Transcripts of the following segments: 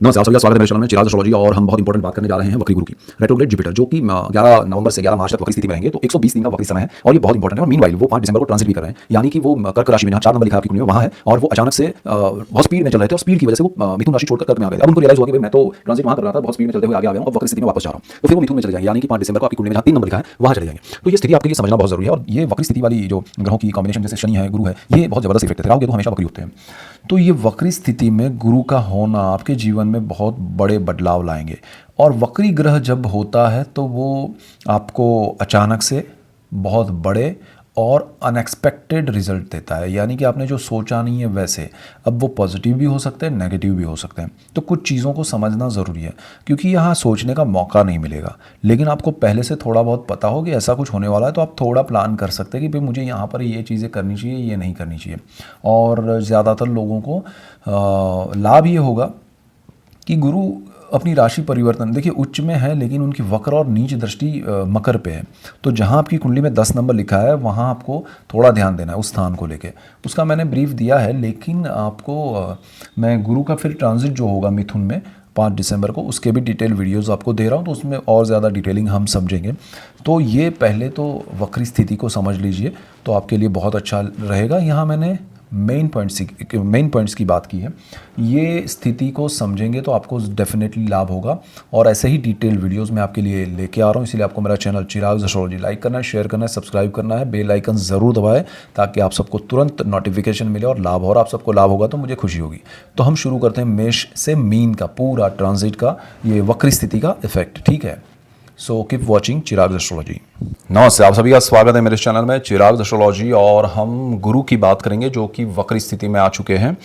नमस्कार सभी का स्वागत है मेरे चैनल में चिराग एस्ट्रोलॉजी। और हम बहुत इंपॉर्टेंट बात करने जा रहे हैं वक्री गुरु की। रेट्रोग्रेड जुपिटर जो कि 11 नवंबर से 11 मार्च तक वक्री स्थिति में रहेंगे, तो 120 दिन का वक्री समय है और ये बहुत इंपॉर्टेंट है। और मीनवाइल वो 5 दिसंबर को ट्रांजिट भी कर रहे हैं, यानी कि वो कर्क राशि में जहाँ 4 नंबर लिखा है आपकी कुंडली में वहाँ है, और वो अचानक से बहुत स्पीड में चल रहे थे और स्पीड की वजह से वो मिथुन राशि छोड़कर कर्क में आ गए। अब उनको रियलाइज हुआ कि भाई मैं तो ट्रांजिट वहाँ कर रहा था, बहुत स्पीड में चलते हुए आगे आ गया हूँ, अब वक्री स्थिति में वापस जा रहा हूँ, तो फिर वो मिथुन में चले जाएंगे, यानी कि 5 दिसंबर को आपकी कुंडली में जहाँ 3 नंबर लिखा है वहाँ चले जाएंगे। तो ये स्थिति आपके लिए समझना बहुत जरूरी है। और ये वक्री स्थिति वाली जो ग्रहों की कॉम्बिनेशन जैसे शनि है, गुरु है, ये बहुत जबरदस्त इफेक्ट है। राहु केतु हमेशा वक्री होते हैं, तो ये वक्री स्थिति में गुरु का होना आपके जीवन में बहुत बड़े बदलाव लाएंगे। और वक्री ग्रह जब होता है तो वो आपको अचानक से बहुत बड़े और अनएक्सपेक्टेड रिजल्ट देता है, यानी कि आपने जो सोचा नहीं है वैसे। अब वो पॉजिटिव भी हो सकते हैं, नेगेटिव भी हो सकते हैं, तो कुछ चीज़ों को समझना ज़रूरी है, क्योंकि यहाँ सोचने का मौका नहीं मिलेगा। लेकिन आपको पहले से थोड़ा बहुत पता हो कि ऐसा कुछ होने वाला है, तो आप थोड़ा प्लान कर सकते हैं कि भाई मुझे यहाँ पर ये चीज़ें करनी चाहिए, ये नहीं करनी चाहिए। और ज़्यादातर लोगों को लाभ ये होगा कि गुरु अपनी राशि परिवर्तन, देखिए उच्च में है लेकिन उनकी वक्र और नीच दृष्टि मकर पे है, तो जहाँ आपकी कुंडली में 10 नंबर लिखा है वहाँ आपको थोड़ा ध्यान देना है उस स्थान को लेके। उसका मैंने ब्रीफ दिया है, लेकिन आपको मैं गुरु का फिर ट्रांजिट जो होगा मिथुन में 5 दिसंबर को, उसके भी डिटेल वीडियोस आपको दे रहा हूँ, तो उसमें और ज़्यादा डिटेलिंग हम समझेंगे। तो ये पहले तो वक्री स्थिति को समझ लीजिए, तो आपके लिए बहुत अच्छा रहेगा। यहाँ मैंने मेन पॉइंट्स की बात की है। ये स्थिति को समझेंगे तो आपको डेफिनेटली लाभ होगा, और ऐसे ही डिटेल वीडियोस मैं आपके लिए लेके आ रहा हूँ। इसलिए आपको मेरा चैनल चिराग एस्ट्रोलॉजी लाइक करना है, शेयर करना है, सब्सक्राइब करना है, बेल आइकन ज़रूर दबाएं ताकि आप सबको तुरंत नोटिफिकेशन मिले और लाभ हो। और आप सबको लाभ होगा तो मुझे खुशी होगी। तो हम शुरू करते हैं मेष से मीन का पूरा ट्रांजिट का, ये वक्री स्थिति का इफेक्ट, ठीक है। सो कीप वॉचिंग चिराग एस्ट्रोलॉजी। नमस्ते, आप सभी का स्वागत है मेरे चैनल में चिराग एस्ट्रोलॉजी। और हम गुरु की बात करेंगे जो कि वक्री स्थिति में आ चुके हैं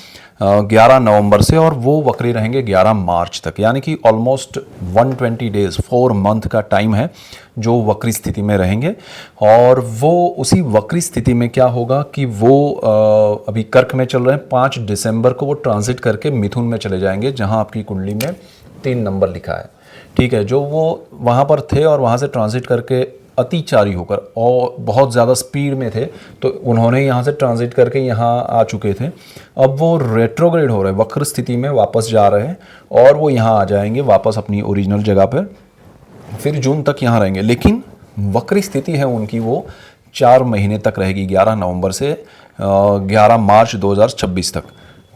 11 नवंबर से, और वो वक्री रहेंगे 11 मार्च तक, यानी कि ऑलमोस्ट 120 डेज 4 मंथ का टाइम है जो वक्री स्थिति में रहेंगे। और वो उसी वक्री स्थिति में क्या होगा कि वो अभी कर्क में चल रहे हैं, 5 दिसंबर को वो ट्रांजिट करके मिथुन में चले जाएंगे जहाँ आपकी कुंडली में 3 नंबर लिखा है, ठीक है। जो वो वहाँ पर थे और वहाँ से ट्रांजिट करके अतिचारी होकर और बहुत ज़्यादा स्पीड में थे, तो उन्होंने यहाँ से ट्रांजिट करके यहाँ आ चुके थे। अब वो रेट्रोग्रेड हो रहे हैं, वक्र स्थिति में वापस जा रहे हैं, और वो यहाँ आ जाएंगे वापस अपनी ओरिजिनल जगह पर, फिर जून तक यहाँ रहेंगे। लेकिन वक्री स्थिति है उनकी वो 4 महीने तक रहेगी, 11 नवंबर से 11 मार्च 2026 तक।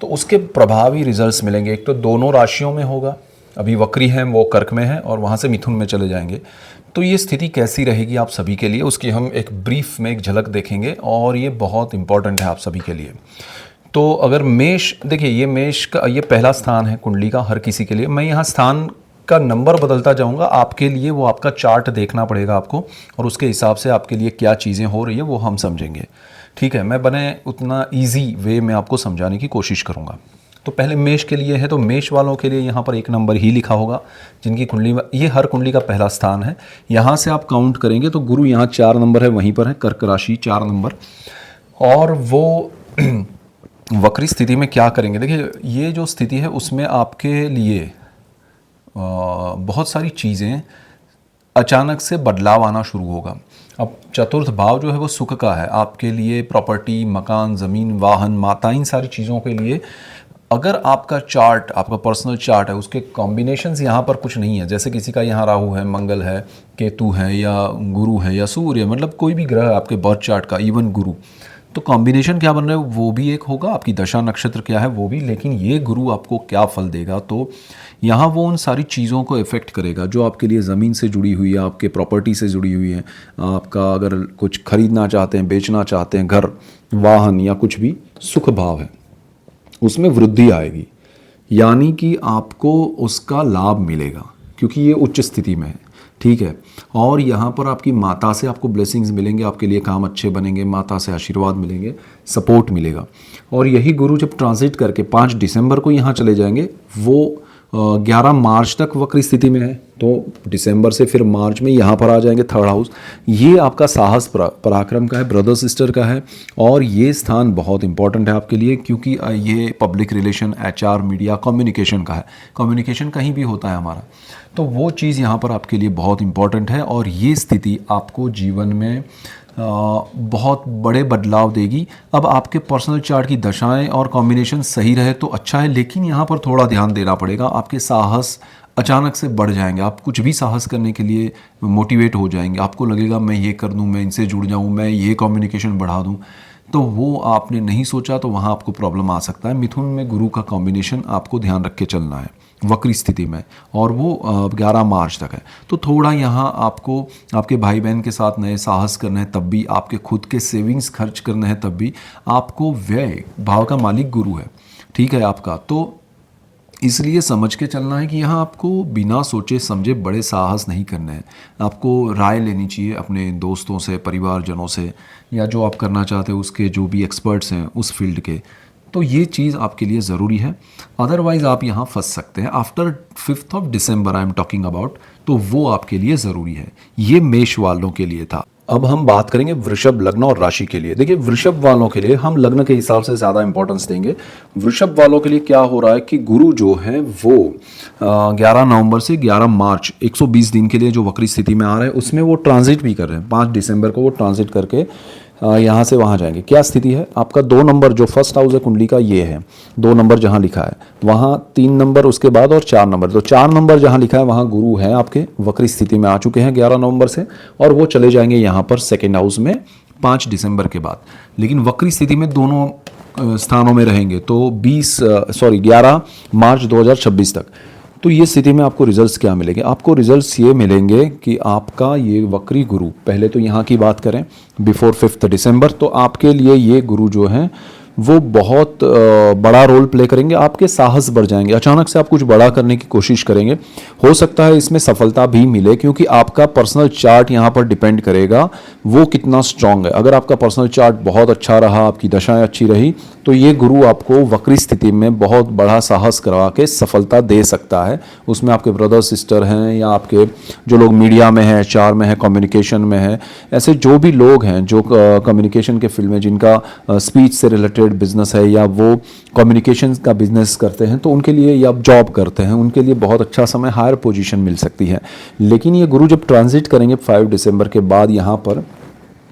तो उसके प्रभावी रिजल्ट्स मिलेंगे। एक तो दोनों राशियों में होगा, अभी वक्री हैं वो कर्क में है और वहाँ से मिथुन में चले जाएंगे। तो ये स्थिति कैसी रहेगी आप सभी के लिए, उसकी हम एक ब्रीफ में एक झलक देखेंगे, और ये बहुत इंपॉर्टेंट है आप सभी के लिए। तो अगर मेष, देखिए ये मेष का ये पहला स्थान है कुंडली का हर किसी के लिए। मैं यहाँ स्थान का नंबर बदलता जाऊँगा आपके लिए, वो आपका चार्ट देखना पड़ेगा आपको, और उसके हिसाब से आपके लिए क्या चीज़ें हो रही है वो हम समझेंगे, ठीक है। मैं बने उतना ईजी वे में आपको समझाने की कोशिश करूँगा। तो पहले मेष के लिए है, तो मेष वालों के लिए यहाँ पर 1 नंबर ही लिखा होगा जिनकी कुंडली में, ये हर कुंडली का पहला स्थान है। यहाँ से आप काउंट करेंगे तो गुरु यहाँ 4 नंबर है, वहीं पर है कर्क राशि 4 नंबर। और वो वक्री स्थिति में क्या करेंगे, देखिए ये जो स्थिति है उसमें आपके लिए बहुत सारी चीज़ें अचानक से बदलाव आना शुरू होगा। अब चतुर्थ भाव जो है वो सुख का है आपके लिए, प्रॉपर्टी, मकान, ज़मीन, वाहन, माता, इन सारी चीज़ों के लिए अगर आपका चार्ट, आपका पर्सनल चार्ट है, उसके कॉम्बिनेशंस यहाँ पर कुछ नहीं है, जैसे किसी का यहाँ राहु है, मंगल है, केतु है, या गुरु है, या सूर्य, मतलब कोई भी ग्रह है आपके बर्थ चार्ट का, इवन गुरु, तो कॉम्बिनेशन क्या बन रहा है वो भी एक होगा, आपकी दशा नक्षत्र क्या है वो भी। लेकिन ये गुरु आपको क्या फल देगा, तो यहाँ वो उन सारी चीज़ों को इफ़ेक्ट करेगा जो आपके लिए ज़मीन से जुड़ी हुई है, आपके प्रॉपर्टी से जुड़ी हुई है, आपका अगर कुछ खरीदना चाहते हैं, बेचना चाहते हैं, घर, वाहन या कुछ भी, सुख भाव है उसमें वृद्धि आएगी, यानी कि आपको उसका लाभ मिलेगा क्योंकि ये उच्च स्थिति में है, ठीक है। और यहाँ पर आपकी माता से आपको ब्लेसिंग्स मिलेंगे, आपके लिए काम अच्छे बनेंगे, माता से आशीर्वाद मिलेंगे, सपोर्ट मिलेगा। और यही गुरु जब ट्रांजिट करके 5 दिसंबर को यहाँ चले जाएंगे, वो 11 मार्च तक वक्री स्थिति में है, तो दिसंबर से फिर मार्च में यहाँ पर आ जाएंगे, थर्ड हाउस। ये आपका साहस पराक्रम का है, ब्रदर सिस्टर का है, और ये स्थान बहुत इंपॉर्टेंट है आपके लिए क्योंकि ये public relation, HR, media, communication का है। कम्युनिकेशन कहीं भी होता है हमारा, तो वो चीज़ यहाँ पर आपके लिए बहुत इंपॉर्टेंट है। और ये स्थिति आपको जीवन में बहुत बड़े बदलाव देगी। अब आपके पर्सनल चार्ट की दशाएं और कॉम्बिनेशन सही रहे तो अच्छा है, लेकिन यहाँ पर थोड़ा ध्यान देना पड़ेगा। आपके साहस अचानक से बढ़ जाएंगे, आप कुछ भी साहस करने के लिए मोटिवेट हो जाएंगे, आपको लगेगा मैं ये कर दूं, मैं इनसे जुड़ जाऊं, मैं ये कम्युनिकेशन बढ़ा दूं। तो वो आपने नहीं सोचा तो वहाँ आपको प्रॉब्लम आ सकता है। मिथुन में गुरु का कॉम्बिनेशन आपको ध्यान रख के चलना है वक्री स्थिति में, और वो 11 मार्च तक है। तो थोड़ा यहाँ आपको आपके भाई बहन के साथ नए साहस करना है, तब भी आपके खुद के सेविंग्स खर्च करना है, तब भी आपको व्यय, भाव का मालिक गुरु है, ठीक है आपका। तो इसलिए समझ के चलना है कि यहाँ आपको बिना सोचे समझे बड़े साहस नहीं करने हैं। आपको राय लेनी चाहिए अपने दोस्तों से, परिवारजनों से, या जो आप करना चाहते हो उसके जो भी एक्सपर्ट्स हैं उस फील्ड के। तो ये चीज़ आपके लिए ज़रूरी है, अदरवाइज़ आप यहाँ फंस सकते हैं। After 5 December I am talking about, तो वो आपके लिए ज़रूरी है। ये मेष वालों के लिए था। अब हम बात करेंगे वृषभ लग्न और राशि के लिए। देखिए वृषभ वालों के लिए हम लग्न के हिसाब से ज़्यादा इंपॉर्टेंस देंगे। वृषभ वालों के लिए क्या हो रहा है कि गुरु जो है वो 11 नवंबर से 11 मार्च 120 दिन के लिए जो वक्री स्थिति में आ रहे हैं, उसमें वो ट्रांजिट भी कर रहे हैं। 5 दिसंबर को वो ट्रांजिट करके यहाँ से वहाँ जाएंगे। क्या स्थिति है आपका? 2 नंबर जो फर्स्ट हाउस है कुंडली का, ये है 2 नंबर जहाँ लिखा है, वहाँ 3 नंबर उसके बाद और 4 नंबर। तो 4 नंबर जहाँ लिखा है वहाँ गुरु है आपके वक्री स्थिति में आ चुके हैं 11 नवंबर से, और वो चले जाएंगे यहाँ पर सेकेंड हाउस में 5 दिसंबर के बाद। लेकिन वक्री स्थिति में दोनों स्थानों में रहेंगे, तो 11 मार्च 2026 तक। तो ये स्थिति में आपको रिजल्ट्स क्या मिलेंगे? आपको रिजल्ट्स ये मिलेंगे कि आपका ये वक्री गुरु, पहले तो यहाँ की बात करें बिफोर 5 दिसंबर, तो आपके लिए ये गुरु जो हैं वो बहुत बड़ा रोल प्ले करेंगे। आपके साहस बढ़ जाएंगे, अचानक से आप कुछ बड़ा करने की कोशिश करेंगे। हो सकता है इसमें सफलता भी मिले, क्योंकि आपका पर्सनल चार्ट यहाँ पर डिपेंड करेगा वो कितना स्ट्रांग है। अगर आपका पर्सनल चार्ट बहुत अच्छा रहा, आपकी दशाएं अच्छी रही, तो ये गुरु आपको वक्री स्थिति में बहुत बड़ा साहस करवा के सफलता दे सकता है। उसमें आपके ब्रदर सिस्टर हैं, या आपके जो लोग मीडिया में हैं, एचआर में है, कम्युनिकेशन में है, ऐसे जो भी लोग हैं जो कम्युनिकेशन के फील्ड में, जिनका स्पीच से रिलेटेड बिजनेस है, या वो कम्युनिकेशन का बिजनेस करते हैं, तो उनके लिए, या जॉब करते हैं, उनके लिए बहुत अच्छा समय, हायर पोजीशन मिल सकती है। लेकिन ये गुरु जब ट्रांजिट करेंगे 5 दिसंबर के बाद यहाँ पर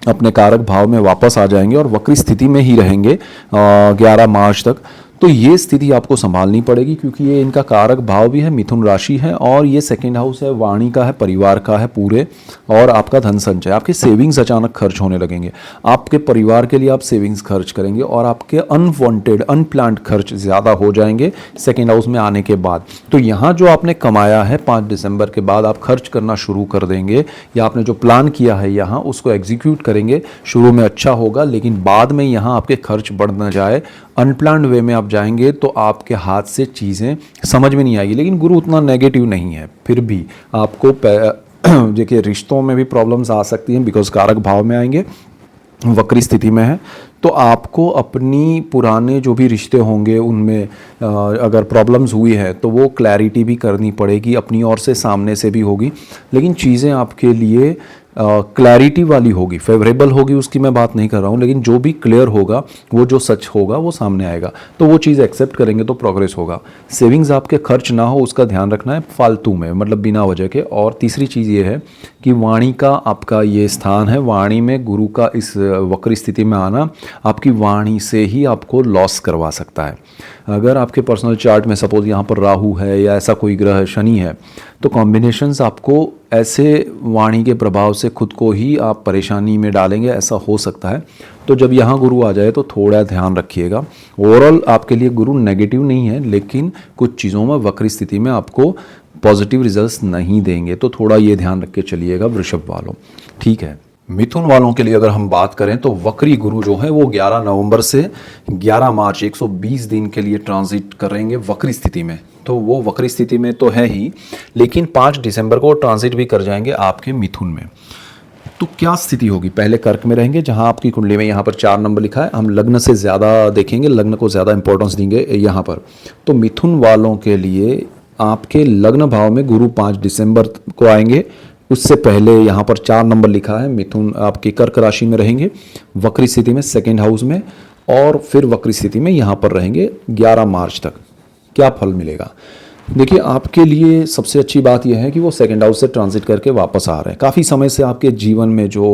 अपने कारक भाव में वापस आ जाएंगे और वक्री स्थिति में ही रहेंगे 11 मार्च तक। तो ये स्थिति आपको संभालनी पड़ेगी, क्योंकि ये इनका कारक भाव भी है, मिथुन राशि है, और ये सेकंड हाउस है, वाणी का है, परिवार का है पूरे, और आपका धन संचय। आपके सेविंग्स अचानक खर्च होने लगेंगे, आपके परिवार के लिए आप सेविंग्स खर्च करेंगे, और आपके अनवांटेड अनप्लान्ड खर्च ज़्यादा हो जाएंगे सेकेंड हाउस में आने के बाद। तो यहाँ जो आपने कमाया है 5 दिसंबर के बाद आप खर्च करना शुरू कर देंगे, या आपने जो प्लान किया है यहाँ उसको एग्जीक्यूट करेंगे। शुरू में अच्छा होगा, लेकिन बाद में यहाँ आपके खर्च बढ़ न जाए, अनप्लान्ड वे में आप जाएंगे तो आपके हाथ से चीज़ें समझ में नहीं आएगी। लेकिन गुरु उतना नेगेटिव नहीं है, फिर भी आपको देखिए रिश्तों में भी प्रॉब्लम्स आ सकती हैं, बिकॉज कारक भाव में आएंगे, वक्री स्थिति में है। तो आपको अपनी पुराने जो भी रिश्ते होंगे उनमें अगर प्रॉब्लम्स हुई है तो वो क्लैरिटी भी करनी पड़ेगी, अपनी ओर से, सामने से भी होगी। लेकिन चीज़ें आपके लिए क्लैरिटी वाली होगी, फेवरेबल होगी, उसकी मैं बात नहीं कर रहा हूँ, लेकिन जो भी क्लियर होगा, वो जो सच होगा वो सामने आएगा, तो वो चीज़ एक्सेप्ट करेंगे तो प्रोग्रेस होगा। सेविंग्स आपके खर्च ना हो उसका ध्यान रखना है, फालतू में, मतलब बिना वजह के। और तीसरी चीज़ ये है कि वाणी का आपका ये स्थान है, वाणी में गुरु का इस वक्री स्थिति में आना आपकी वाणी से ही आपको लॉस करवा सकता है। अगर आपके पर्सनल चार्ट में सपोज यहाँ पर राहु है या ऐसा कोई ग्रह है, शनि है, तो कॉम्बिनेशंस आपको ऐसे वाणी के प्रभाव से खुद को ही आप परेशानी में डालेंगे, ऐसा हो सकता है। तो जब यहाँ गुरु आ जाए तो थोड़ा ध्यान रखिएगा। ओवरऑल आपके लिए गुरु नेगेटिव नहीं है, लेकिन कुछ चीज़ों में वक्री स्थिति में आपको पॉजिटिव रिजल्ट्स नहीं देंगे, तो थोड़ा ये ध्यान रख के चलिएगा वृषभ वालों, ठीक है। मिथुन वालों के लिए अगर हम बात करें तो वक्री गुरु जो है वो 11 नवंबर से 11 मार्च 120 दिन के लिए ट्रांजिट करेंगे वक्री स्थिति में। तो वो वक्री स्थिति में तो है ही, लेकिन 5 दिसंबर को ट्रांजिट भी कर जाएंगे आपके मिथुन में। तो क्या स्थिति होगी? पहले कर्क में रहेंगे, जहां आपकी कुंडली में यहाँ पर 4 नंबर लिखा है। हम लग्न से ज़्यादा देखेंगे, लग्न को ज़्यादा इंपॉर्टेंस देंगे यहाँ पर। तो मिथुन वालों के लिए आपके लग्न भाव में गुरु 5 दिसंबर को आएंगे। उससे पहले यहाँ पर 4 नंबर लिखा है, मिथुन आपकी कर्क राशि में रहेंगे वक्री स्थिति में सेकेंड हाउस में, और फिर वक्री स्थिति में यहाँ पर रहेंगे 11 मार्च तक। क्या फल मिलेगा? देखिए, आपके लिए सबसे अच्छी बात यह है कि वो सेकंड हाउस से ट्रांजिट करके वापस आ रहे हैं। काफ़ी समय से आपके जीवन में जो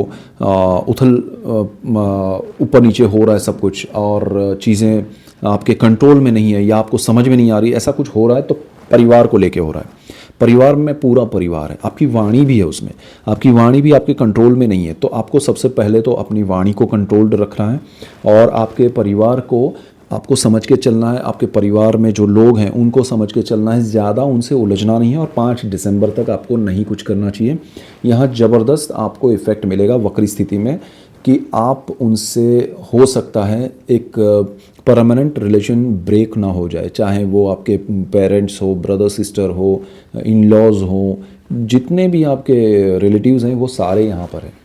ऊपर नीचे हो रहा है सब कुछ, और चीज़ें आपके कंट्रोल में नहीं है या आपको समझ में नहीं आ रही, ऐसा कुछ हो रहा है तो परिवार को लेके हो रहा है। परिवार में पूरा परिवार है, आपकी वाणी भी है उसमें, आपकी वाणी भी आपके कंट्रोल में नहीं है। तो आपको सबसे पहले तो अपनी वाणी को कंट्रोल्ड रखना है, और आपके परिवार को आपको समझ के चलना है। आपके परिवार में जो लोग हैं उनको समझ के चलना है, ज़्यादा उनसे उलझना नहीं है। और 5 दिसंबर तक आपको नहीं कुछ करना चाहिए। यहाँ ज़बरदस्त आपको इफ़ेक्ट मिलेगा वक्री स्थिति में कि आप उनसे, हो सकता है एक परमानेंट रिलेशन ब्रेक ना हो जाए, चाहे वो आपके पेरेंट्स हो, ब्रदर सिस्टर हो, इन लॉज हो, जितने भी आपके रिलेटिव्स हैं वो सारे यहाँ पर हैं।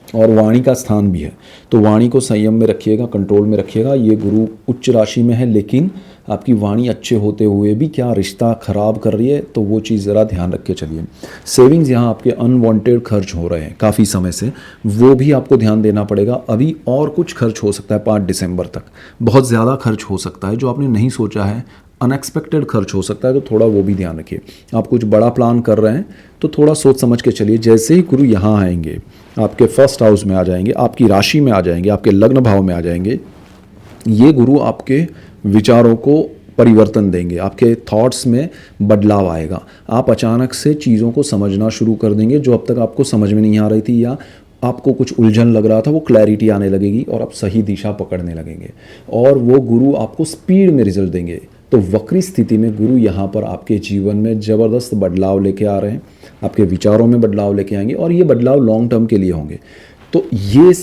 और वाणी का स्थान भी है, तो वाणी को संयम में रखिएगा, कंट्रोल में रखिएगा। ये गुरु उच्च राशि में है, लेकिन आपकी वाणी अच्छे होते हुए भी क्या रिश्ता खराब कर रही है, तो वो चीज़ ज़रा ध्यान रख के चलिए। सेविंग्स यहाँ आपके अनवांटेड खर्च हो रहे हैं काफ़ी समय से, वो भी आपको ध्यान देना पड़ेगा। अभी और कुछ खर्च हो सकता है 5 दिसंबर तक, बहुत ज़्यादा खर्च हो सकता है जो आपने नहीं सोचा है, अनएक्सपेक्टेड खर्च हो सकता है, तो थोड़ा वो भी ध्यान रखिए। आप कुछ बड़ा प्लान कर रहे हैं तो थोड़ा सोच समझ के चलिए। जैसे ही गुरु यहाँ आएंगे, आपके फर्स्ट हाउस में आ जाएंगे, आपकी राशि में आ जाएंगे, आपके लग्न भाव में आ जाएंगे, ये गुरु आपके विचारों को परिवर्तन देंगे, आपके थॉट्स में बदलाव आएगा। आप अचानक से चीज़ों को समझना शुरू कर देंगे जो अब तक आपको समझ में नहीं आ रही थी, या आपको कुछ उलझन लग रहा था, वो क्लैरिटी आने लगेगी और आप सही दिशा पकड़ने लगेंगे। और वो गुरु आपको स्पीड में रिजल्ट देंगे। तो वक्री स्थिति में गुरु यहाँ पर आपके जीवन में ज़बरदस्त बदलाव लेके आ रहे हैं, आपके विचारों में बदलाव लेके आएंगे, और ये बदलाव लॉन्ग टर्म के लिए होंगे। तो ये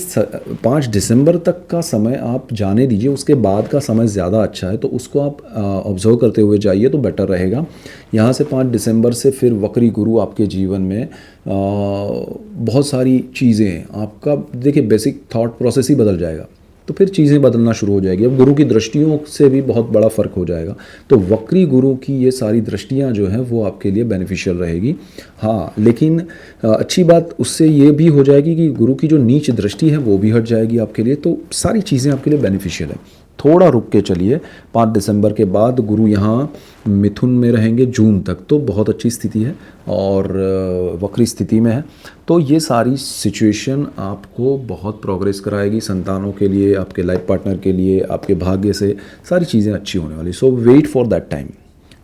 5 दिसंबर तक का समय आप जाने दीजिए, उसके बाद का समय ज़्यादा अच्छा है, तो उसको आप ऑब्जर्व करते हुए जाइए तो बेटर रहेगा। यहाँ से 5 दिसंबर से फिर वक्री गुरु आपके जीवन में बहुत सारी चीज़ें, आपका देखिए बेसिक थॉट प्रोसेस ही बदल जाएगा, तो फिर चीज़ें बदलना शुरू हो जाएगी। अब गुरु की दृष्टियों से भी बहुत बड़ा फ़र्क हो जाएगा। तो वक्री गुरु की ये सारी दृष्टियाँ जो हैं वो आपके लिए बेनिफिशियल रहेगी। हाँ, लेकिन अच्छी बात उससे ये भी हो जाएगी कि गुरु की जो नीच दृष्टि है वो भी हट जाएगी आपके लिए। तो सारी चीज़ें आपके लिए बेनिफिशियल है। थोड़ा रुक के चलिए, 5 दिसंबर के बाद गुरु यहाँ मिथुन में रहेंगे जून तक, तो बहुत अच्छी स्थिति है और वक्री स्थिति में है। तो ये सारी सिचुएशन आपको बहुत प्रोग्रेस कराएगी, संतानों के लिए, आपके लाइफ पार्टनर के लिए, आपके भाग्य से सारी चीज़ें अच्छी होने वाली। सो वेट फॉर दैट टाइम,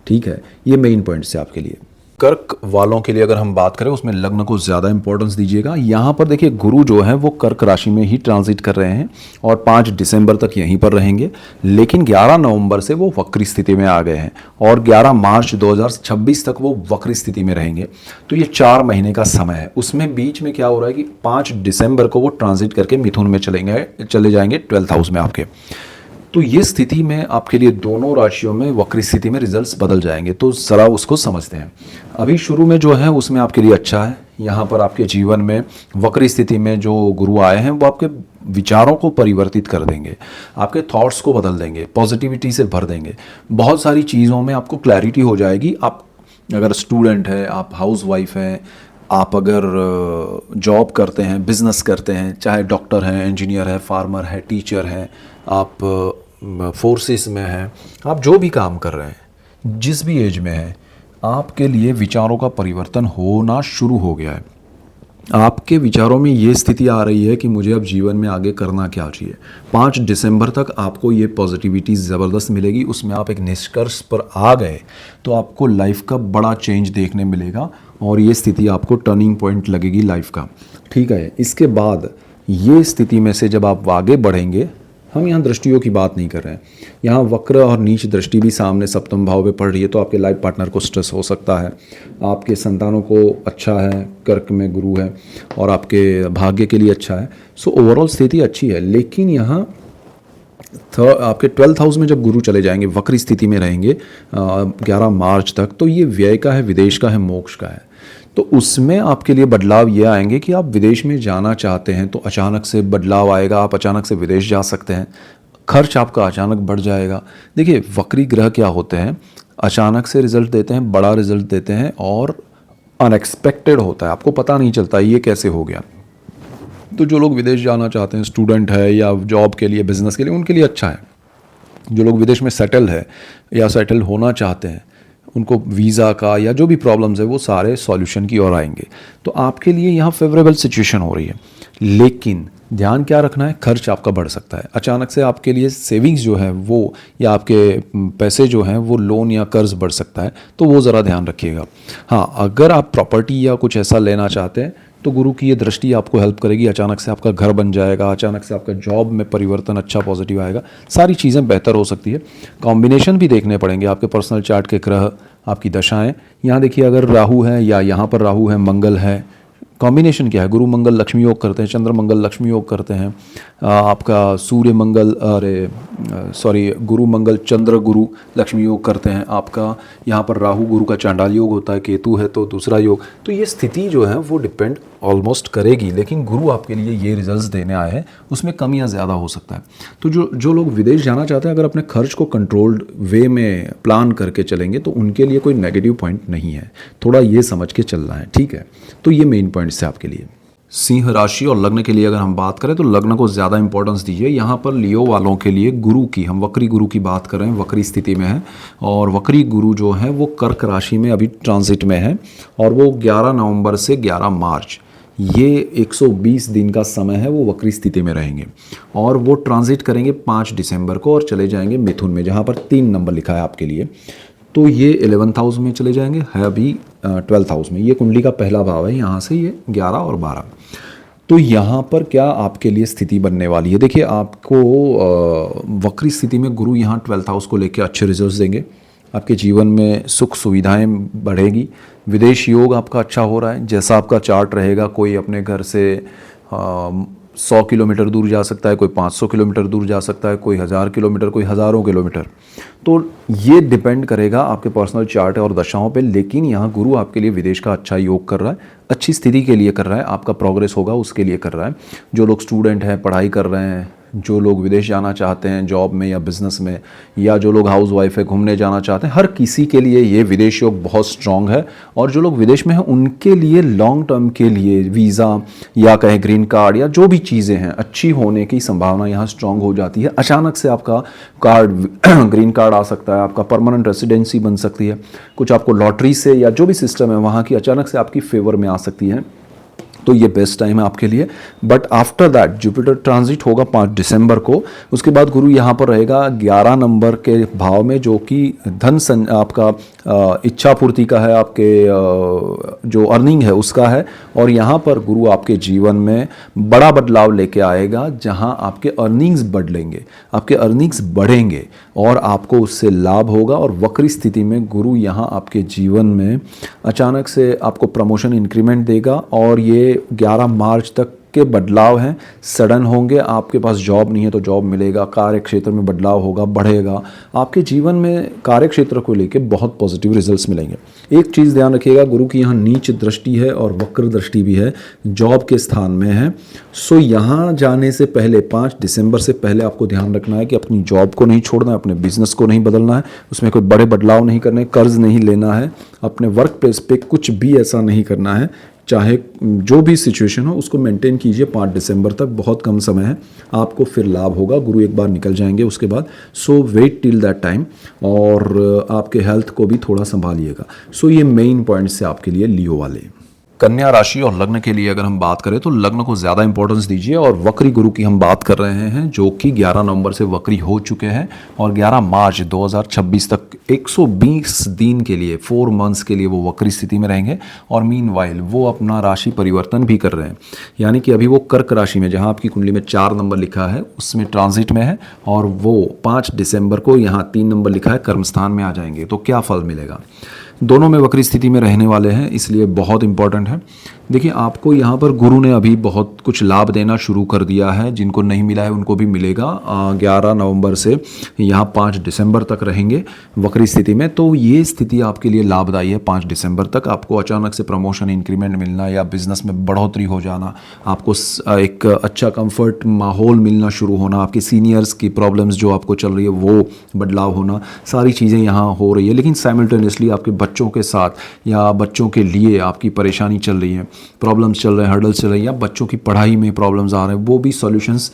ठीक है। ये मेन पॉइंट्स है आपके लिए। कर्क वालों के लिए अगर हम बात करें, उसमें लग्न को ज़्यादा इंपॉर्टेंस दीजिएगा। यहाँ पर देखिए गुरु जो है वो कर्क राशि में ही ट्रांजिट कर रहे हैं और 5 दिसंबर तक यहीं पर रहेंगे, लेकिन 11 नवंबर से वो वक्री स्थिति में आ गए हैं और 11 मार्च 2026 तक वो वक्री स्थिति में रहेंगे। तो ये 4 महीने का समय है। उसमें बीच में क्या हो रहा है कि 5 दिसंबर को वो ट्रांजिट करके मिथुन में चले जाएंगे 12th हाउस में आपके। तो ये स्थिति में आपके लिए दोनों राशियों में वक्री स्थिति में रिजल्ट्स बदल जाएंगे। तो ज़रा उसको समझते हैं। अभी शुरू में जो है उसमें आपके लिए अच्छा है। यहाँ पर आपके जीवन में वक्री स्थिति में जो गुरु आए हैं वो आपके विचारों को परिवर्तित कर देंगे, आपके थॉट्स को बदल देंगे, पॉजिटिविटी से भर देंगे। बहुत सारी चीज़ों में आपको क्लैरिटी हो जाएगी। आप अगर स्टूडेंट है, आप हाउस वाइफ हैं, आप अगर जॉब करते हैं, बिजनेस करते हैं, चाहे डॉक्टर हैं, इंजीनियर है, फार्मर है, टीचर हैं, आप फोर्सेस में हैं, आप जो भी काम कर रहे हैं, जिस भी एज में हैं, आपके लिए विचारों का परिवर्तन होना शुरू हो गया है। आपके विचारों में ये स्थिति आ रही है कि मुझे अब जीवन में आगे करना क्या चाहिए। 5 दिसंबर तक आपको ये पॉजिटिविटी ज़बरदस्त मिलेगी। उसमें आप एक निष्कर्ष पर आ गए तो आपको लाइफ का बड़ा चेंज देखने मिलेगा और ये स्थिति आपको टर्निंग पॉइंट लगेगी लाइफ का, ठीक है। इसके बाद ये स्थिति में से जब आप आगे बढ़ेंगे, हम यहाँ दृष्टियों की बात नहीं कर रहे हैं, यहाँ वक्र और नीच दृष्टि भी सामने सप्तम भाव में पड़ रही है, तो आपके लाइफ पार्टनर को स्ट्रेस हो सकता है, आपके संतानों को अच्छा है, कर्क में गुरु है और आपके भाग्य के लिए अच्छा है। सो ओवरऑल स्थिति अच्छी है। लेकिन यहाँ आपके 12th हाउस में जब गुरु चले जाएंगे, वक्री स्थिति में रहेंगे 11 मार्च तक, तो ये व्यय का है, विदेश का है, मोक्ष का है। तो उसमें आपके लिए बदलाव ये आएंगे कि आप विदेश में जाना चाहते हैं तो अचानक से बदलाव आएगा, आप अचानक से विदेश जा सकते हैं, खर्च आपका अचानक बढ़ जाएगा। देखिए वक्री ग्रह क्या होते हैं, अचानक से रिजल्ट देते हैं, बड़ा रिजल्ट देते हैं और अनएक्सपेक्टेड होता है, आपको पता नहीं चलता ये कैसे हो गया। तो जो लोग विदेश जाना चाहते हैं, स्टूडेंट है या जॉब के लिए, बिजनेस के लिए, उनके लिए अच्छा है। जो लोग विदेश में सेटल है या सेटल होना चाहते हैं उनको वीज़ा का या जो भी प्रॉब्लम्स है वो सारे सॉल्यूशन की ओर आएंगे। तो आपके लिए यहाँ फेवरेबल सिचुएशन हो रही है, लेकिन ध्यान क्या रखना है, खर्च आपका बढ़ सकता है। अचानक से आपके लिए सेविंग्स जो है वो या आपके पैसे जो हैं वो लोन या कर्ज बढ़ सकता है, तो वो ज़रा ध्यान रखिएगा। हाँ, अगर आप प्रॉपर्टी या कुछ ऐसा लेना चाहते हैं तो गुरु की ये दृष्टि आपको हेल्प करेगी। अचानक से आपका घर बन जाएगा, अचानक से आपका जॉब में परिवर्तन अच्छा पॉजिटिव आएगा, सारी चीज़ें बेहतर हो सकती है। कॉम्बिनेशन भी देखने पड़ेंगे आपके पर्सनल चार्ट के ग्रह, आपकी दशाएं। यहाँ देखिए, अगर राहु है या यहाँ पर राहु है, मंगल है, कॉम्बिनेशन क्या है, गुरु मंगल लक्ष्मी योग करते हैं, चंद्र मंगल लक्ष्मी योग करते हैं, आपका सूर्य मंगल गुरु मंगल चंद्र गुरु लक्ष्मी योग करते हैं, आपका यहाँ पर राहु गुरु का चांडाल योग होता है, केतु है तो दूसरा योग। तो ये स्थिति जो है वो डिपेंड ऑलमोस्ट करेगी, लेकिन गुरु आपके लिए ये रिजल्ट्स देने आए हैं, उसमें कम या ज़्यादा हो सकता है। तो जो लोग विदेश जाना चाहते हैं, अगर अपने खर्च को कंट्रोल्ड वे में प्लान करके चलेंगे तो उनके लिए कोई नेगेटिव पॉइंट नहीं है, थोड़ा ये समझ के चलना है, ठीक है। तो ये मेन पॉइंट्स है आपके लिए। सिंह राशि और लग्न के लिए अगर हम बात करें तो लग्न को ज़्यादा इंपॉर्टेंस दीजिए। यहाँ पर लियो वालों के लिए गुरु की, हम वक्री गुरु की बात कर रहे हैं, वक्री स्थिति में है, और वक्री गुरु जो है वो कर्क राशि में अभी ट्रांजिट में है, और वो 11 नवंबर से 11 मार्च, ये 120 दिन का समय है, वो वक्री स्थिति में रहेंगे, और वो ट्रांजिट करेंगे 5 दिसंबर को और चले जाएंगे मिथुन में, जहाँ पर 3 नंबर लिखा है आपके लिए। तो ये 11th हाउस में चले जाएंगे, है अभी 12th हाउस में। ये कुंडली का पहला भाव है, यहाँ से ये 11 और 12। तो यहाँ पर क्या आपके लिए स्थिति बनने वाली है, देखिए आपको वक्री स्थिति में गुरु यहाँ 12th हाउस को लेकर अच्छे रिजल्ट्स देंगे, आपके जीवन में सुख सुविधाएं बढ़ेगी, विदेश योग आपका अच्छा हो रहा है। जैसा आपका चार्ट रहेगा, कोई अपने घर से 100 किलोमीटर दूर जा सकता है, कोई 500 किलोमीटर दूर जा सकता है, कोई 1000 किलोमीटर, कोई हज़ारों किलोमीटर। तो ये डिपेंड करेगा आपके पर्सनल चार्ट और दशाओं पे, लेकिन यहाँ गुरु आपके लिए विदेश का अच्छा योग कर रहा है, अच्छी स्थिति के लिए कर रहा है, आपका प्रोग्रेस होगा उसके लिए कर रहा है। जो लोग स्टूडेंट हैं, पढ़ाई कर रहे हैं, जो लोग विदेश जाना चाहते हैं जॉब में या बिज़नेस में, या जो लोग हाउस वाइफ है घूमने जाना चाहते हैं, हर किसी के लिए ये विदेश योग बहुत स्ट्रॉन्ग है। और जो लोग विदेश में हैं उनके लिए लॉन्ग टर्म के लिए वीज़ा या कहें ग्रीन कार्ड या जो भी चीज़ें हैं, अच्छी होने की संभावना यहाँ स्ट्रॉन्ग हो जाती है। अचानक से आपका कार्ड ग्रीन कार्ड आ सकता है, आपका परमानेंट रेसिडेंसी बन सकती है, कुछ आपको लॉटरी से या जो भी सिस्टम है वहाँ की अचानक से आपकी फेवर में आ सकती है। तो ये बेस्ट टाइम है आपके लिए। But after that Jupiter transit होगा 5 दिसंबर को, उसके बाद गुरु यहाँ पर रहेगा 11 नंबर के भाव में, जो कि आपका इच्छा पूर्ति का है, आपके जो अर्निंग है उसका है। और यहाँ पर गुरु आपके जीवन में बड़ा बदलाव लेके आएगा, जहाँ आपके अर्निंग्स बढ़ेंगे, आपके अर्निंग्स बढ़ेंगे और आपको उससे लाभ होगा। और वक्री स्थिति में गुरु यहाँ आपके जीवन में अचानक से आपको प्रमोशन इंक्रीमेंट देगा, और ये 11 मार्च तक के बदलाव हैं, सडन होंगे। आपके पास जॉब नहीं है तो जॉब मिलेगा, कार्य क्षेत्र में बदलाव होगा, बढ़ेगा। आपके जीवन में कार्य क्षेत्र को लेके बहुत पॉजिटिव रिजल्ट्स मिलेंगे। एक चीज़ ध्यान रखिएगा, गुरु की यहाँ नीच दृष्टि है और वक्र दृष्टि भी है, जॉब के स्थान में है। सो यहाँ जाने से पहले 5 दिसंबर से पहले आपको ध्यान रखना है कि अपनी जॉब को नहीं छोड़ना है, अपने बिजनेस को नहीं बदलना है, उसमें कोई बड़े बदलाव नहीं करने, कर्ज नहीं लेना है, अपने वर्क प्लेस पे कुछ भी ऐसा नहीं करना है। चाहे जो भी सिचुएशन हो उसको मेंटेन कीजिए 5 दिसंबर तक, बहुत कम समय है, आपको फिर लाभ होगा। गुरु एक बार निकल जाएंगे उसके बाद, सो वेट टिल दैट टाइम, और आपके हेल्थ को भी थोड़ा संभालिएगा। सो ये मेन पॉइंट्स है आपके लिए लियो वाले। कन्या राशि और लग्न के लिए अगर हम बात करें तो लग्न को ज़्यादा इंपॉर्टेंस दीजिए, और वक्री गुरु की हम बात कर रहे हैं जो कि 11 नवंबर से वक्री हो चुके हैं और 11 मार्च 2026 तक 120 दिन के लिए 4 मंथ्स के लिए वो वक्री स्थिति में रहेंगे। और मीनवाइल वो अपना राशि परिवर्तन भी कर रहे हैं, यानी कि अभी वो कर्क राशि में, जहाँ आपकी कुंडली में 4 नंबर लिखा है उसमें ट्रांजिट में है, और वो 5 दिसंबर को यहाँ 3 नंबर लिखा है कर्मस्थान में आ जाएंगे। तो क्या फल मिलेगा, दोनों में वक्री स्थिति में रहने वाले हैं, इसलिए बहुत इंपॉर्टेंट है। देखिए आपको यहाँ पर गुरु ने अभी बहुत कुछ लाभ देना शुरू कर दिया है, जिनको नहीं मिला है उनको भी मिलेगा। 11 नवंबर से यहाँ 5 दिसंबर तक रहेंगे वक्री स्थिति में, तो ये स्थिति आपके लिए लाभदायी है। 5 दिसंबर तक आपको अचानक से प्रमोशन इंक्रीमेंट मिलना या बिजनेस में बढ़ोतरी हो जाना, आपको एक अच्छा कंफर्ट माहौल मिलना शुरू होना, आपके सीनियर्स की प्रॉब्लम्स जो आपको चल रही है वो बदलाव होना, सारी चीज़ें यहाँ हो रही है। लेकिन साइमल्टेनियसली आपके बच्चों के साथ या बच्चों के लिए आपकी परेशानी चल रही है, प्रॉब्लम्स चल रहे हैं, हर्डल्स चल रही है, या बच्चों की पढ़ाई में प्रॉब्लम्स आ रहे हैं, वो भी सॉल्यूशंस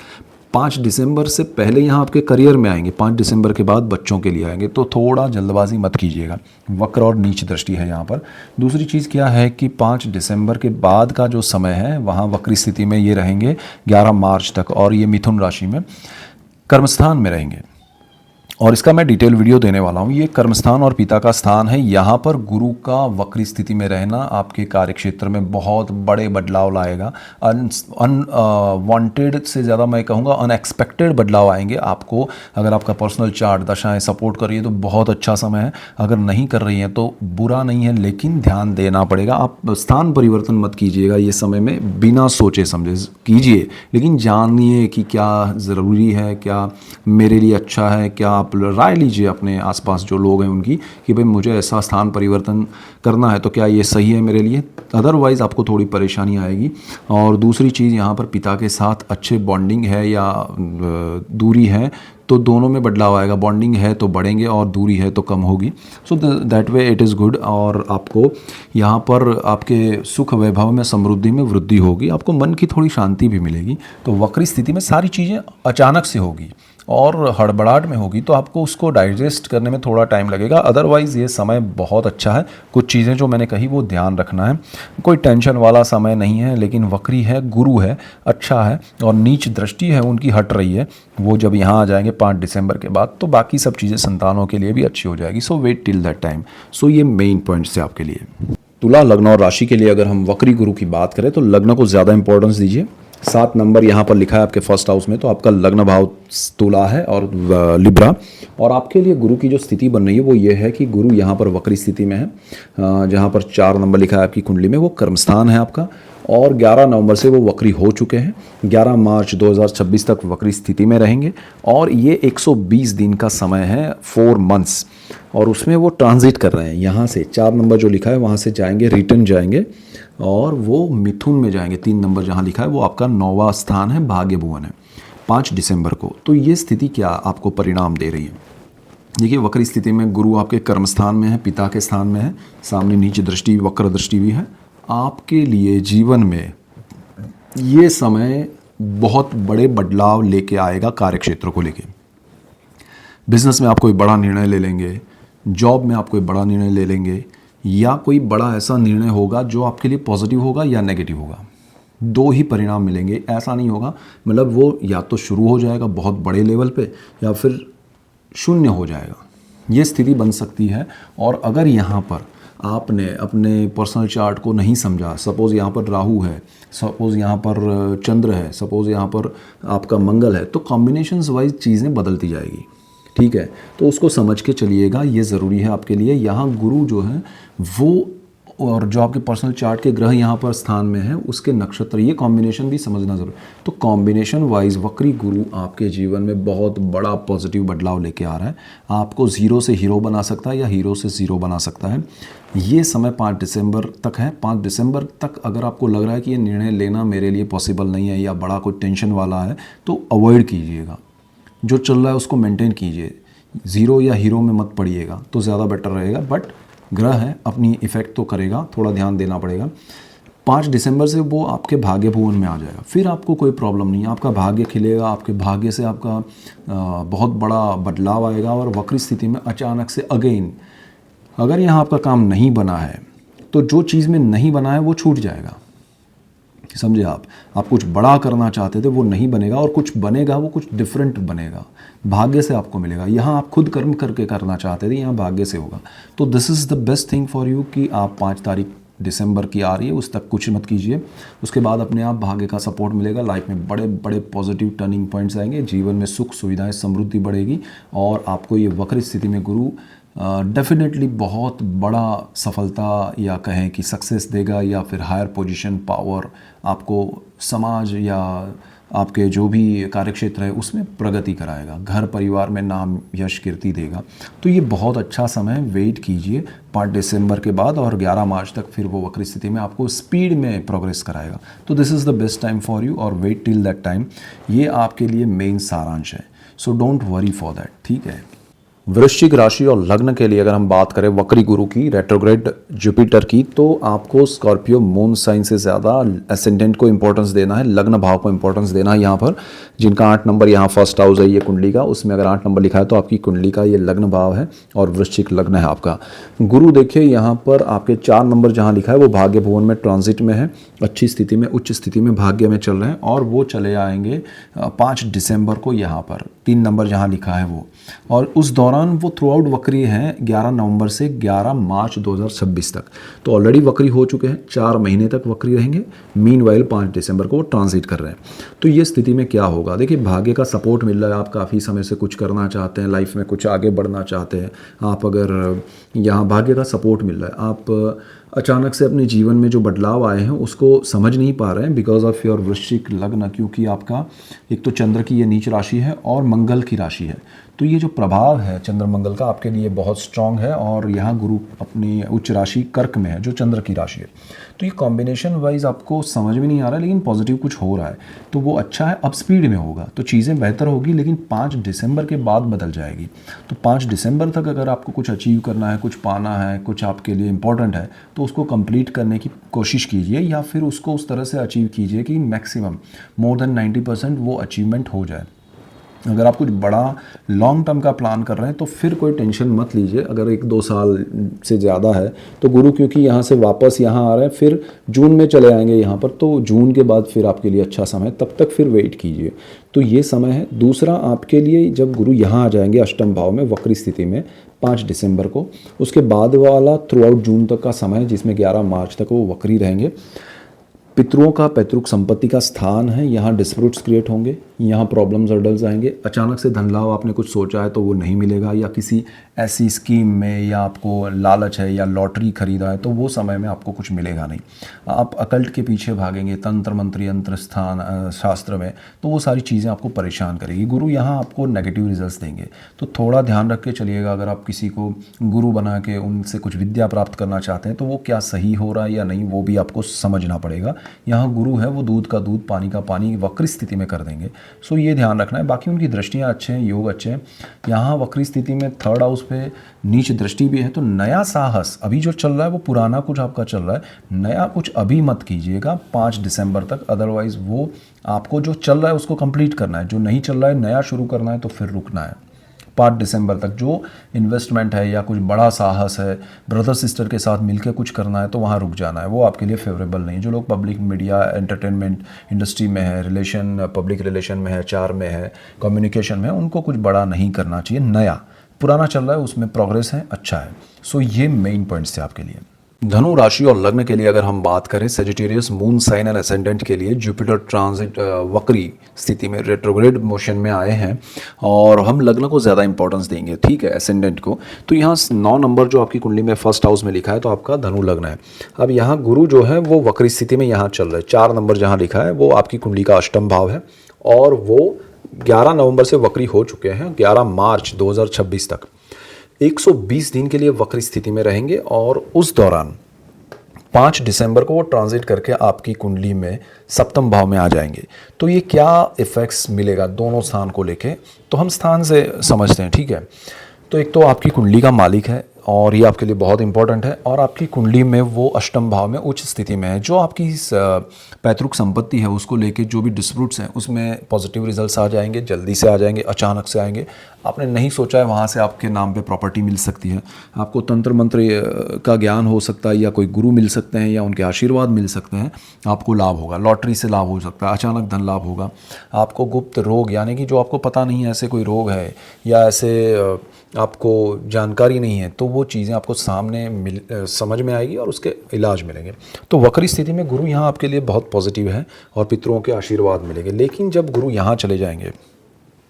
5 दिसंबर से पहले यहाँ आपके करियर में आएंगे, 5 दिसंबर के बाद बच्चों के लिए आएंगे, तो थोड़ा जल्दबाजी मत कीजिएगा। वक्र और नीच दृष्टि है यहाँ पर। दूसरी चीज़ क्या है कि 5 दिसंबर के बाद का जो समय है वहाँ वक्री स्थिति में ये रहेंगे 11 मार्च तक, और ये मिथुन राशि में कर्मस्थान में रहेंगे। और इसका मैं डिटेल वीडियो देने वाला हूँ। ये कर्मस्थान और पिता का स्थान है। यहाँ पर गुरु का वक्री स्थिति में रहना आपके कार्यक्षेत्र में बहुत बड़े बदलाव लाएगा। अनवांटेड से ज़्यादा मैं कहूँगा अनएक्सपेक्टेड बदलाव आएंगे आपको। अगर आपका पर्सनल चार्ट दशाएं सपोर्ट कर रही है तो बहुत अच्छा समय है, अगर नहीं कर रही हैं तो बुरा नहीं है, लेकिन ध्यान देना पड़ेगा। आप स्थान परिवर्तन मत कीजिएगा ये समय में, बिना सोचे समझे कीजिए, लेकिन जानिए कि क्या ज़रूरी है, क्या मेरे लिए अच्छा है, क्या आप राय लीजिए अपने आसपास जो लोग हैं उनकी कि भाई मुझे ऐसा स्थान परिवर्तन करना है तो क्या ये सही है मेरे लिए, अदरवाइज़ आपको थोड़ी परेशानी आएगी। और दूसरी चीज़ यहाँ पर पिता के साथ अच्छे बॉन्डिंग है या दूरी है तो दोनों में बदलाव आएगा। बॉन्डिंग है तो बढ़ेंगे और दूरी है तो कम होगी। So that way it is good. और आपको यहाँ पर आपके सुख वैभव में समृद्धि में वृद्धि होगी, आपको मन की थोड़ी शांति भी मिलेगी। तो वक्री स्थिति में सारी चीज़ें अचानक से होगी और हड़बड़ाहट में होगी, तो आपको उसको डाइजेस्ट करने में थोड़ा टाइम लगेगा। अदरवाइज़ ये समय बहुत अच्छा है। कुछ चीज़ें जो मैंने कही वो ध्यान रखना है। कोई टेंशन वाला समय नहीं है, लेकिन वक्री है, गुरु है, अच्छा है, और नीच दृष्टि है उनकी हट रही है। वो जब यहाँ आ जाएंगे 5 दिसंबर के बाद तो बाकी सब चीज़ें संतानों के लिए भी अच्छी हो जाएगी। सो वेट टिल दैट टाइम। सो ये मेन पॉइंट्स है आपके लिए। तुला लग्न और राशि के लिए अगर हम वक्री गुरु की बात करें तो लग्न को ज़्यादा इंपॉर्टेंस दीजिए। 7 नंबर यहाँ पर लिखा है आपके फर्स्ट हाउस में, तो आपका लग्न भाव तुला है और लिब्रा। और आपके लिए गुरु की जो स्थिति बन रही है वो ये है कि गुरु यहाँ पर वक्री स्थिति में है। जहाँ पर 4 नंबर लिखा है आपकी कुंडली में वो कर्मस्थान है आपका, और 11 नवंबर से वो वक्री हो चुके हैं। 11 मार्च 2026 तक वक्री स्थिति में रहेंगे और ये 120 दिन का समय है, 4 मंथ्स, और उसमें वो ट्रांजिट कर रहे हैं। यहाँ से 4 नंबर जो लिखा है वहाँ से जाएंगे, रिटर्न जाएंगे और वो मिथुन में जाएंगे। 3 नंबर जहाँ लिखा है वो आपका 9वां स्थान है, भाग्य भुवन है, 5 दिसंबर को। तो ये स्थिति क्या आपको परिणाम दे रही है? देखिए, वक्री स्थिति में गुरु आपके कर्मस्थान में है, पिता के स्थान में है, सामने नीच दृष्टि वक्र दृष्टि भी है। आपके लिए जीवन में ये समय बहुत बड़े बदलाव लेके आएगा कार्यक्षेत्र को लेके। बिजनेस में आप कोई बड़ा निर्णय ले लेंगे, जॉब में आप कोई बड़ा निर्णय ले लेंगे, या कोई बड़ा ऐसा निर्णय होगा जो आपके लिए पॉजिटिव होगा या नेगेटिव होगा। 2 ही परिणाम मिलेंगे, ऐसा नहीं होगा। मतलब वो या तो शुरू हो जाएगा बहुत बड़े लेवल पे या फिर शून्य हो जाएगा, ये स्थिति बन सकती है। और अगर यहाँ पर आपने अपने पर्सनल चार्ट को नहीं समझा, सपोज़ यहाँ पर राहु है, सपोज़ यहाँ पर चंद्र है, सपोज़ यहाँ पर आपका मंगल है, तो कॉम्बिनेशंस वाइज चीज़ें बदलती जाएगी। ठीक है, तो उसको समझ के चलिएगा, ये ज़रूरी है आपके लिए। यहाँ गुरु जो है वो, और जो आपके पर्सनल चार्ट के ग्रह यहाँ पर स्थान में है उसके नक्षत्र, ये कॉम्बिनेशन भी समझना ज़रूरी। तो कॉम्बिनेशन वाइज वक्री गुरु आपके जीवन में बहुत बड़ा पॉजिटिव बदलाव लेके आ रहा है। आपको ज़ीरो से हीरो बना सकता है या हीरो से ज़ीरो बना सकता है। ये समय 5 दिसंबर तक है। 5 दिसंबर तक अगर आपको लग रहा है कि ये निर्णय लेना मेरे लिए पॉसिबल नहीं है या बड़ा कोई टेंशन वाला है तो अवॉइड कीजिएगा। जो चल रहा है उसको मेंटेन कीजिए, ज़ीरो या हीरो में मत पड़िएगा तो ज़्यादा बेटर रहेगा। बट ग्रह है, अपनी इफ़ेक्ट तो करेगा, थोड़ा ध्यान देना पड़ेगा। 5 दिसंबर से वो आपके भाग्य भुवन में आ जाएगा, फिर आपको कोई प्रॉब्लम नहीं है, आपका भाग्य खिलेगा, आपके भाग्य से आपका बहुत बड़ा बदलाव आएगा। और वक्री स्थिति में अचानक से अगेन, अगर यहाँ आपका काम नहीं बना है तो जो चीज़ में नहीं बना है वो छूट जाएगा। समझे आप कुछ बड़ा करना चाहते थे वो नहीं बनेगा, और कुछ बनेगा वो कुछ डिफरेंट बनेगा, भाग्य से आपको मिलेगा। यहाँ आप खुद कर्म करके करना चाहते थे, यहाँ भाग्य से होगा। तो this is the best thing for you कि आप 5 तारीख दिसंबर की आ रही है उस तक कुछ मत कीजिए। उसके बाद अपने आप भाग्य का सपोर्ट मिलेगा, लाइफ में बड़े बड़े पॉजिटिव टर्निंग पॉइंट्स आएंगे, जीवन में सुख सुविधाएं समृद्धि बढ़ेगी, और आपको ये वक्र स्थिति में गुरु डेफिनेटली बहुत बड़ा सफलता या कहें कि सक्सेस देगा, या फिर हायर पोजीशन पावर आपको समाज या आपके जो भी कार्यक्षेत्र है उसमें प्रगति कराएगा, घर परिवार में नाम यश कीर्ति देगा। तो ये बहुत अच्छा समय, वेट कीजिए 5 दिसंबर के बाद, और 11 मार्च तक फिर वो वक्र स्थिति में आपको स्पीड में प्रोग्रेस कराएगा। तो this is the best time for you, और वेट टिल दैट टाइम। ये आपके लिए मेन सारांश है। So don't worry for that. ठीक है, वृश्चिक राशि और लग्न के लिए अगर हम बात करें वक्री गुरु की, रेट्रोग्रेड जुपिटर की, तो आपको स्कॉर्पियो मून साइन से ज़्यादा एसेंडेंट को इंपॉर्टेंस देना है, लग्न भाव को इंपॉर्टेंस देना है। यहाँ पर जिनका 8 नंबर यहाँ फर्स्ट हाउस है ये कुंडली का, उसमें अगर 8 नंबर लिखा है तो आपकी कुंडली का ये लग्न भाव है और वृश्चिक लग्न है आपका। गुरु देखिए यहाँ पर आपके 4 नंबर जहाँ लिखा है वो भाग्य भुवन में ट्रांजिट में है, अच्छी स्थिति में, उच्च स्थिति में, भाग्य में चल रहे हैं और वो चले आएंगे 5 दिसंबर को यहाँ पर 3 नंबर जहाँ लिखा है वो, और उस दौरान वो थ्रू आउट वक्री हैं 11 नवंबर से 11 मार्च 2026 तक। तो ऑलरेडी वक्री हो चुके हैं, 4 महीने तक वक्री रहेंगे। मीनवाइल 5 दिसंबर को वो ट्रांजिट कर रहे हैं। तो ये स्थिति में क्या होगा, देखिए भाग्य का सपोर्ट मिल रहा है, आप काफ़ी समय से कुछ करना चाहते हैं, लाइफ में कुछ आगे बढ़ना चाहते हैं आप, अगर यहाँ भाग्य का सपोर्ट मिल रहा है, आप अचानक से अपने जीवन में जो बदलाव आए हैं उसको समझ नहीं पा रहे हैं बिकॉज ऑफ योर वृश्चिक लग्न, क्योंकि आपका एक तो चंद्र की ये नीच राशि है और मंगल की राशि है। तो ये जो प्रभाव है चंद्र मंगल का आपके लिए बहुत स्ट्रांग है, और यहाँ गुरु अपनी उच्च राशि कर्क में है जो चंद्र की राशि है। तो ये कॉम्बिनेशन वाइज आपको समझ में नहीं आ रहा है, लेकिन पॉजिटिव कुछ हो रहा है तो वो अच्छा है, अब स्पीड में होगा तो चीज़ें बेहतर होगी, लेकिन 5 दिसंबर के बाद बदल जाएगी। तो 5 दिसंबर तक अगर आपको कुछ अचीव करना है, कुछ पाना है, कुछ आपके लिए इंपॉर्टेंट है, तो उसको कंप्लीट करने की कोशिश कीजिए, या फिर उसको उस तरह से अचीव कीजिए कि मैक्सिमम मोर देन 90% वो अचीवमेंट हो जाए। अगर आप कुछ बड़ा लॉन्ग टर्म का प्लान कर रहे हैं तो फिर कोई टेंशन मत लीजिए। अगर 1-2 साल से ज़्यादा है तो गुरु क्योंकि यहाँ से वापस यहाँ आ रहे हैं, फिर जून में चले आएंगे यहाँ पर, तो जून के बाद फिर आपके लिए अच्छा समय, तब तक फिर वेट कीजिए। तो ये समय है। दूसरा आपके लिए जब गुरु यहाँ आ जाएंगे अष्टम भाव में वक्री स्थिति में 5 दिसंबर को, उसके बाद वाला थ्रू आउट जून तक का समय जिसमें 11 मार्च तक वो वक्री रहेंगे। पितरों का पैतृक संपत्ति का स्थान है, यहाँ डिस्प्यूट्स क्रिएट होंगे, यहाँ प्रॉब्लम्स हर्डल्स आएंगे। अचानक से धन लाभ आपने कुछ सोचा है तो वो नहीं मिलेगा, या किसी ऐसी स्कीम में या आपको लालच है या लॉटरी खरीदा है तो वो समय में आपको कुछ मिलेगा नहीं। आप अकल्ट के पीछे भागेंगे, तंत्र मंत्र यंत्र स्थान शास्त्र में, तो वो सारी चीज़ें आपको परेशान करेगी। गुरु यहाँ आपको नेगेटिव रिजल्ट्स देंगे, तो थोड़ा ध्यान रख के चलिएगा। अगर आप किसी को गुरु बना के उनसे कुछ विद्या प्राप्त करना चाहते हैं तो वो क्या सही हो रहा है या नहीं वो भी आपको समझना पड़ेगा। यहाँ गुरु है वो दूध का दूध पानी का पानी वक्री स्थिति में कर देंगे, सो ये ध्यान रखना है। बाकी उनकी दृष्टियाँ अच्छे हैं, योग अच्छे हैं। यहाँ वक्री स्थिति में 3rd हाउस पे नीच दृष्टि भी है, तो नया साहस अभी जो चल रहा है वो पुराना कुछ आपका चल रहा है, नया कुछ अभी मत कीजिएगा 5 दिसंबर तक। अदरवाइज वो आपको जो चल रहा है उसको कंप्लीट करना है, जो नहीं चल रहा है नया शुरू करना है तो फिर रुकना है। 5 दिसंबर तक जो इन्वेस्टमेंट है या कुछ बड़ा साहस है, ब्रदर सिस्टर के साथ मिलकर कुछ करना है तो वहाँ रुक जाना है, वो आपके लिए फेवरेबल नहीं। जो लोग पब्लिक मीडिया एंटरटेनमेंट इंडस्ट्री में है, रिलेशन पब्लिक रिलेशन में है, चार में है, कम्युनिकेशन में है, उनको कुछ बड़ा नहीं करना चाहिए। नया पुराना चल रहा है उसमें प्रोग्रेस है, अच्छा है। सो ये मेन पॉइंट्स थे आपके लिए। धनु राशि और लग्न के लिए अगर हम बात करें, Sagittarius moon sign and ascendant के लिए जुपिटर ट्रांजिट वक्री स्थिति में रेट्रोग्रेड मोशन में आए हैं, और हम लग्न को ज़्यादा इंपॉर्टेंस देंगे, ठीक है, असेंडेंट को। तो यहाँ 9 नंबर जो आपकी कुंडली में फर्स्ट हाउस में लिखा है तो आपका धनु लग्न है। अब यहाँ गुरु जो है वो वक्री स्थिति में यहाँ चल रहे हैं। 4 नंबर जहाँ लिखा है वो आपकी कुंडली का अष्टम भाव है, और वो 11 नवंबर से वक्री हो चुके हैं 11 मार्च 2026 तक। 120 दिन के लिए वक्री स्थिति में रहेंगे, और उस दौरान 5 दिसंबर को वो ट्रांजिट करके आपकी कुंडली में सप्तम भाव में आ जाएंगे। तो ये क्या इफेक्ट्स मिलेगा दोनों स्थान को लेके, तो हम स्थान से समझते हैं, ठीक है। तो एक तो आपकी कुंडली का मालिक है और ये आपके लिए बहुत इंपॉर्टेंट है, और आपकी कुंडली में वो अष्टम भाव में उच्च स्थिति में है। जो आपकी पैतृक संपत्ति है उसको लेके जो भी डिस्प्यूट्स हैं उसमें पॉजिटिव रिजल्ट्स आ जाएंगे, जल्दी से आ जाएंगे, अचानक से आएंगे। आपने नहीं सोचा है वहाँ से आपके नाम पे प्रॉपर्टी मिल सकती है, आपको तंत्र मंत्र का ज्ञान हो सकता है, या कोई गुरु मिल सकते हैं, या उनके आशीर्वाद मिल सकते हैं, आपको लाभ होगा। लॉटरी से लाभ हो सकता है, अचानक धन लाभ होगा। आपको गुप्त रोग यानी कि जो आपको पता नहीं है ऐसे कोई रोग है या ऐसे आपको जानकारी नहीं है, तो वो चीज़ें आपको सामने समझ में आएगी और उसके इलाज मिलेंगे। तो वक्री स्थिति में गुरु यहाँ आपके लिए बहुत पॉजिटिव है और पितरों के आशीर्वाद मिलेंगे। लेकिन जब गुरु यहाँ चले जाएंगे,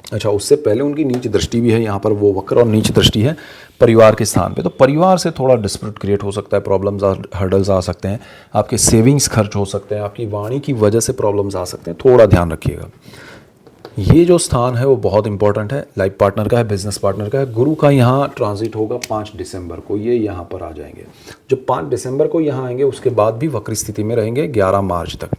अच्छा उससे पहले उनकी नीच दृष्टि भी है यहाँ पर, वो वक्र और नीच दृष्टि है परिवार के स्थान पे, तो परिवार से थोड़ा डिस्प्यूट क्रिएट हो सकता है, प्रॉब्लम्स हर्डल्स आ सकते हैं, आपके सेविंग्स खर्च हो सकते हैं, आपकी वाणी की वजह से प्रॉब्लम्स आ सकते हैं, थोड़ा ध्यान रखिएगा। ये जो स्थान है वो बहुत इंपॉर्टेंट है, लाइफ पार्टनर का है, बिजनेस पार्टनर का है। गुरु का यहाँ ट्रांजिट होगा 5 दिसंबर को, ये यहाँ पर आ जाएंगे। जब 5 दिसंबर को यहाँ आएंगे उसके बाद भी वक्री स्थिति में रहेंगे 11 मार्च तक।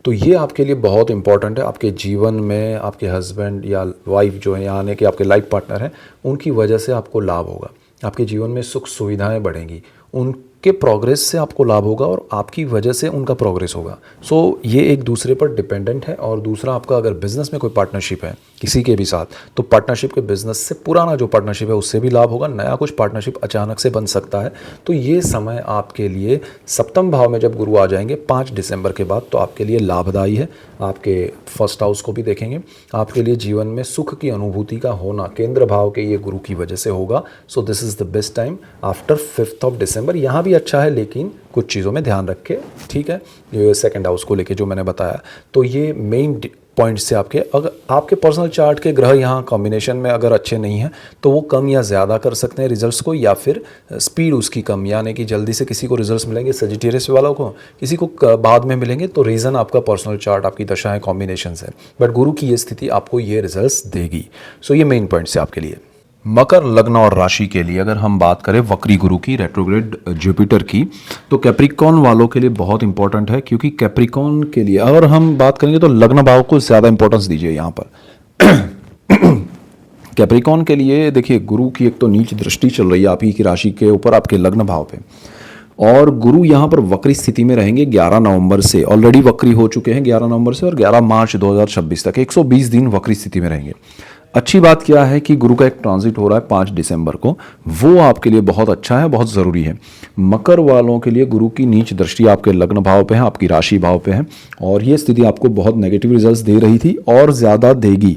तो ये आपके लिए बहुत इंपॉर्टेंट है। आपके जीवन में आपके हस्बैंड या वाइफ जो है, यानी कि आपके लाइफ पार्टनर हैं, उनकी वजह से आपको लाभ होगा। आपके जीवन में सुख सुविधाएं बढ़ेंगी, उनके प्रोग्रेस से आपको लाभ होगा और आपकी वजह से उनका प्रोग्रेस होगा। सो ये एक दूसरे पर डिपेंडेंट है। और दूसरा, आपका अगर बिजनेस में कोई पार्टनरशिप है किसी के भी साथ, तो पार्टनरशिप के बिजनेस से पुराना जो पार्टनरशिप है उससे भी लाभ होगा, नया कुछ पार्टनरशिप अचानक से बन सकता है। तो ये समय आपके लिए सप्तम भाव में जब गुरु आ जाएंगे 5 दिसंबर के बाद, तो आपके लिए लाभदायी है। आपके फर्स्ट हाउस को भी देखेंगे, आपके लिए जीवन में सुख की अनुभूति का होना केंद्र भाव के ये गुरु की वजह से होगा। So this is the best time after 5 दिसंबर। यहाँ भी अच्छा है, लेकिन कुछ चीज़ों में ध्यान रखें, ठीक है। ये सेकंड हाउस को लेके जो मैंने बताया, तो ये मेन पॉइंट्स से आपके, अगर आपके पर्सनल चार्ट के ग्रह यहाँ कॉम्बिनेशन में अगर अच्छे नहीं हैं, तो वो कम या ज़्यादा कर सकते हैं रिजल्ट्स को, या फिर स्पीड उसकी कम, यानी कि जल्दी से किसी को रिजल्ट्स मिलेंगे सजिटेरियस वालों को, किसी को बाद में मिलेंगे। तो रीज़न आपका पर्सनल चार्ट, आपकी दशाएं, कॉम्बिनेशन है, बट गुरु की ये स्थिति आपको ये रिजल्ट्स देगी। सो ये मेन पॉइंट्स है आपके लिए। मकर लग्न और राशि के लिए अगर हम बात करें वक्री गुरु की, रेट्रोग्रेड जुपिटर की, तो कैप्रिकॉन वालों के लिए बहुत इंपॉर्टेंट है। क्योंकि कैप्रिकॉन के लिए अगर हम बात करेंगे तो लग्न भाव को ज़्यादा इंपॉर्टेंस दीजिए यहाँ पर। कैप्रिकॉन के लिए देखिए, गुरु की एक तो नीच दृष्टि चल रही है आप ही की राशि के ऊपर, आपके लग्न भाव पे, और गुरु यहाँ पर वक्री स्थिति में रहेंगे 11 नवंबर से। ऑलरेडी वक्री हो चुके हैं 11 नवंबर से, और 11 मार्च 2026 तक 120 दिन वक्री स्थिति में रहेंगे। अच्छी बात क्या है कि गुरु का एक ट्रांजिट हो रहा है 5 दिसंबर को, वो आपके लिए बहुत अच्छा है, बहुत ज़रूरी है। मकर वालों के लिए गुरु की नीच दृष्टि आपके लग्न भाव पे है, आपकी राशि भाव पे है, और ये स्थिति आपको बहुत नेगेटिव रिजल्ट्स दे रही थी और ज़्यादा देगी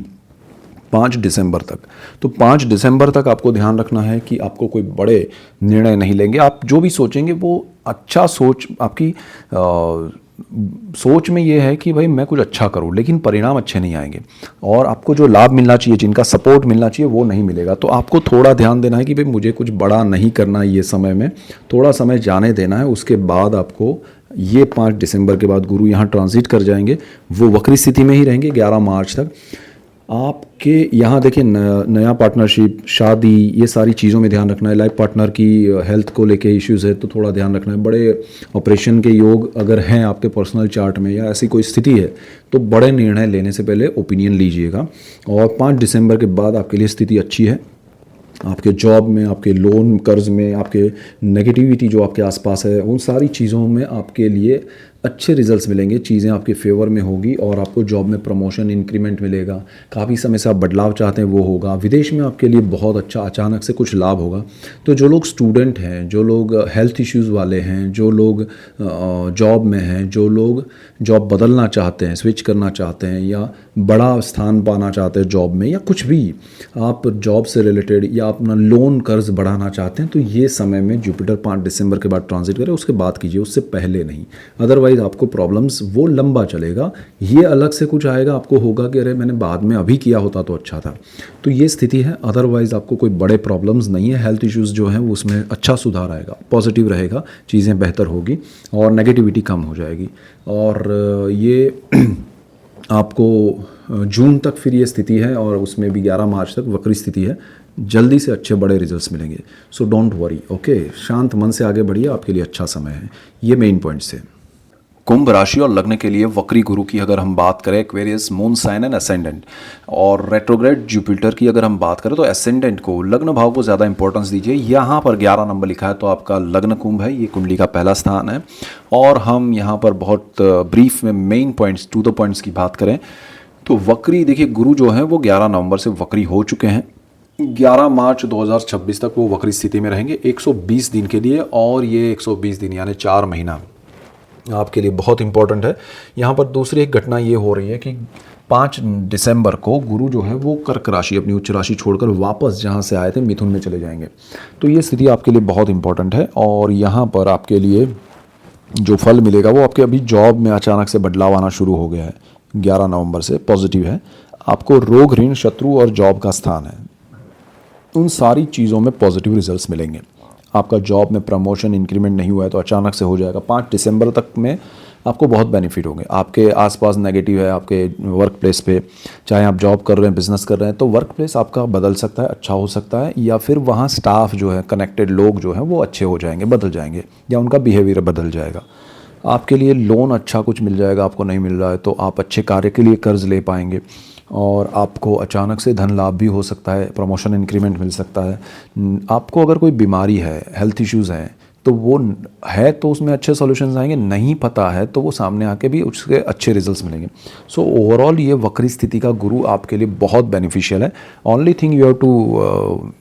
5 दिसंबर तक। तो 5 दिसंबर तक आपको ध्यान रखना है कि आपको कोई बड़े निर्णय नहीं लेंगे। आप जो भी सोचेंगे वो अच्छा सोच, आपकी सोच में ये है कि भाई मैं कुछ अच्छा करूं, लेकिन परिणाम अच्छे नहीं आएंगे, और आपको जो लाभ मिलना चाहिए, जिनका सपोर्ट मिलना चाहिए, वो नहीं मिलेगा। तो आपको थोड़ा ध्यान देना है कि भाई मुझे कुछ बड़ा नहीं करना है, ये समय में थोड़ा समय जाने देना है। उसके बाद आपको ये 5 दिसंबर के बाद गुरु यहाँ ट्रांजिट कर जाएंगे, वो वक्री स्थिति में ही रहेंगे 11 मार्च तक। आपके यहाँ देखिए नया पार्टनरशिप, शादी, ये सारी चीज़ों में ध्यान रखना है। लाइफ पार्टनर की हेल्थ को लेके इश्यूज़ है तो थोड़ा ध्यान रखना है। बड़े ऑपरेशन के योग अगर हैं आपके पर्सनल चार्ट में या ऐसी कोई स्थिति है, तो बड़े निर्णय लेने से पहले ओपिनियन लीजिएगा। और 5 दिसंबर के बाद आपके लिए स्थिति अच्छी है। आपके जॉब में, आपके लोन कर्ज में, आपके नेगेटिविटी जो आपके आसपास है, उन सारी चीज़ों में आपके लिए अच्छे रिजल्ट्स मिलेंगे, चीज़ें आपके फेवर में होगी, और आपको जॉब में प्रमोशन, इंक्रीमेंट मिलेगा। काफ़ी समय से आप बदलाव चाहते हैं वो होगा। विदेश में आपके लिए बहुत अच्छा अचानक से कुछ लाभ होगा। तो जो लोग स्टूडेंट हैं, जो लोग हेल्थ इश्यूज़ वाले हैं, जो लोग जॉब में हैं, जो लोग जॉब बदलना चाहते हैं, स्विच करना चाहते हैं, या बड़ा स्थान पाना चाहते हैं जॉब में, या कुछ भी आप जॉब से रिलेटेड, या अपना लोन कर्ज बढ़ाना चाहते हैं, तो ये समय में जुपिटर 5 दिसंबर के बाद ट्रांजिट करे, उसके बाद कीजिए, उससे पहले नहीं। अदरवाइज आपको प्रॉब्लम्स वो लंबा चलेगा। ये अलग से कुछ आएगा, आपको होगा कि अरे मैंने बाद में अभी किया होता तो अच्छा था। तो ये स्थिति है। अदरवाइज आपको कोई बड़े प्रॉब्लम्स नहीं है। हेल्थ इश्यूज़ जो हैं उसमें अच्छा सुधार आएगा, पॉजिटिव रहेगा, चीज़ें बेहतर होगी और नेगेटिविटी कम हो जाएगी। और ये आपको जून तक फिर ये स्थिति है, और उसमें भी 11 मार्च तक वक्री स्थिति है। जल्दी से अच्छे बड़े रिजल्ट्स मिलेंगे। So don't worry, okay. शांत मन से आगे बढ़िए, आपके लिए अच्छा समय है। ये मेन पॉइंट्स है। कुंभ राशि और लग्न के लिए वक्री गुरु की अगर हम बात करें, Aquarius, moon sign and ascendant, और रेट्रोग्रेड जुपिटर की अगर हम बात करें, तो असेंडेंट को, लग्न भाव को ज़्यादा इंपॉर्टेंस दीजिए। यहाँ पर 11 नंबर लिखा है, तो आपका लग्न कुंभ है, ये कुंडली का पहला स्थान है। और हम यहाँ पर बहुत ब्रीफ में main points, to the points की बात करें, तो वक्री देखिए, गुरु जो है वो 11 नवंबर से वक्री हो चुके हैं। 11 मार्च 2026 तक वो वक्री स्थिति में रहेंगे 120 दिन के लिए, और ये 120 दिन यानी 4 महीना आपके लिए बहुत इंपॉर्टेंट है। यहाँ पर दूसरी एक घटना ये हो रही है कि 5 दिसंबर को गुरु जो है वो कर्क राशि, अपनी उच्च राशि छोड़कर वापस जहाँ से आए थे मिथुन में चले जाएंगे। तो ये स्थिति आपके लिए बहुत इंपॉर्टेंट है, और यहाँ पर आपके लिए जो फल मिलेगा वो आपके अभी जॉब में अचानक से बदलाव आना शुरू हो गया है 11 नवंबर से, पॉजिटिव है। आपको रोग, ऋण, शत्रु और जॉब का स्थान है, उन सारी चीज़ों में पॉजिटिव रिजल्ट्स मिलेंगे। आपका जॉब में प्रमोशन, इंक्रीमेंट नहीं हुआ है तो अचानक से हो जाएगा। 5 दिसंबर तक में आपको बहुत बेनिफिट होंगे। आपके आसपास नेगेटिव है, आपके वर्क प्लेस पे, चाहे आप जॉब कर रहे हैं, बिजनेस कर रहे हैं, तो वर्क प्लेस आपका बदल सकता है, अच्छा हो सकता है, या फिर वहाँ स्टाफ जो है, कनेक्टेड लोग जो हैं वो अच्छे हो जाएंगे, बदल जाएंगे, या उनका बिहेवियर बदल जाएगा। आपके लिए लोन अच्छा कुछ मिल जाएगा, आपको नहीं मिल रहा है तो आप अच्छे कार्य के लिए कर्ज ले पाएंगे और आपको अचानक से धन लाभ भी हो सकता है, प्रमोशन इंक्रीमेंट मिल सकता है। आपको अगर कोई बीमारी है, हेल्थ इश्यूज़ हैं तो वो है तो उसमें अच्छे सॉल्यूशंस आएंगे, नहीं पता है तो वो सामने आके भी उसके अच्छे रिजल्ट्स मिलेंगे। सो ओवरऑल ये वक्री स्थिति का गुरु आपके लिए बहुत बेनिफिशियल है। Only thing you have to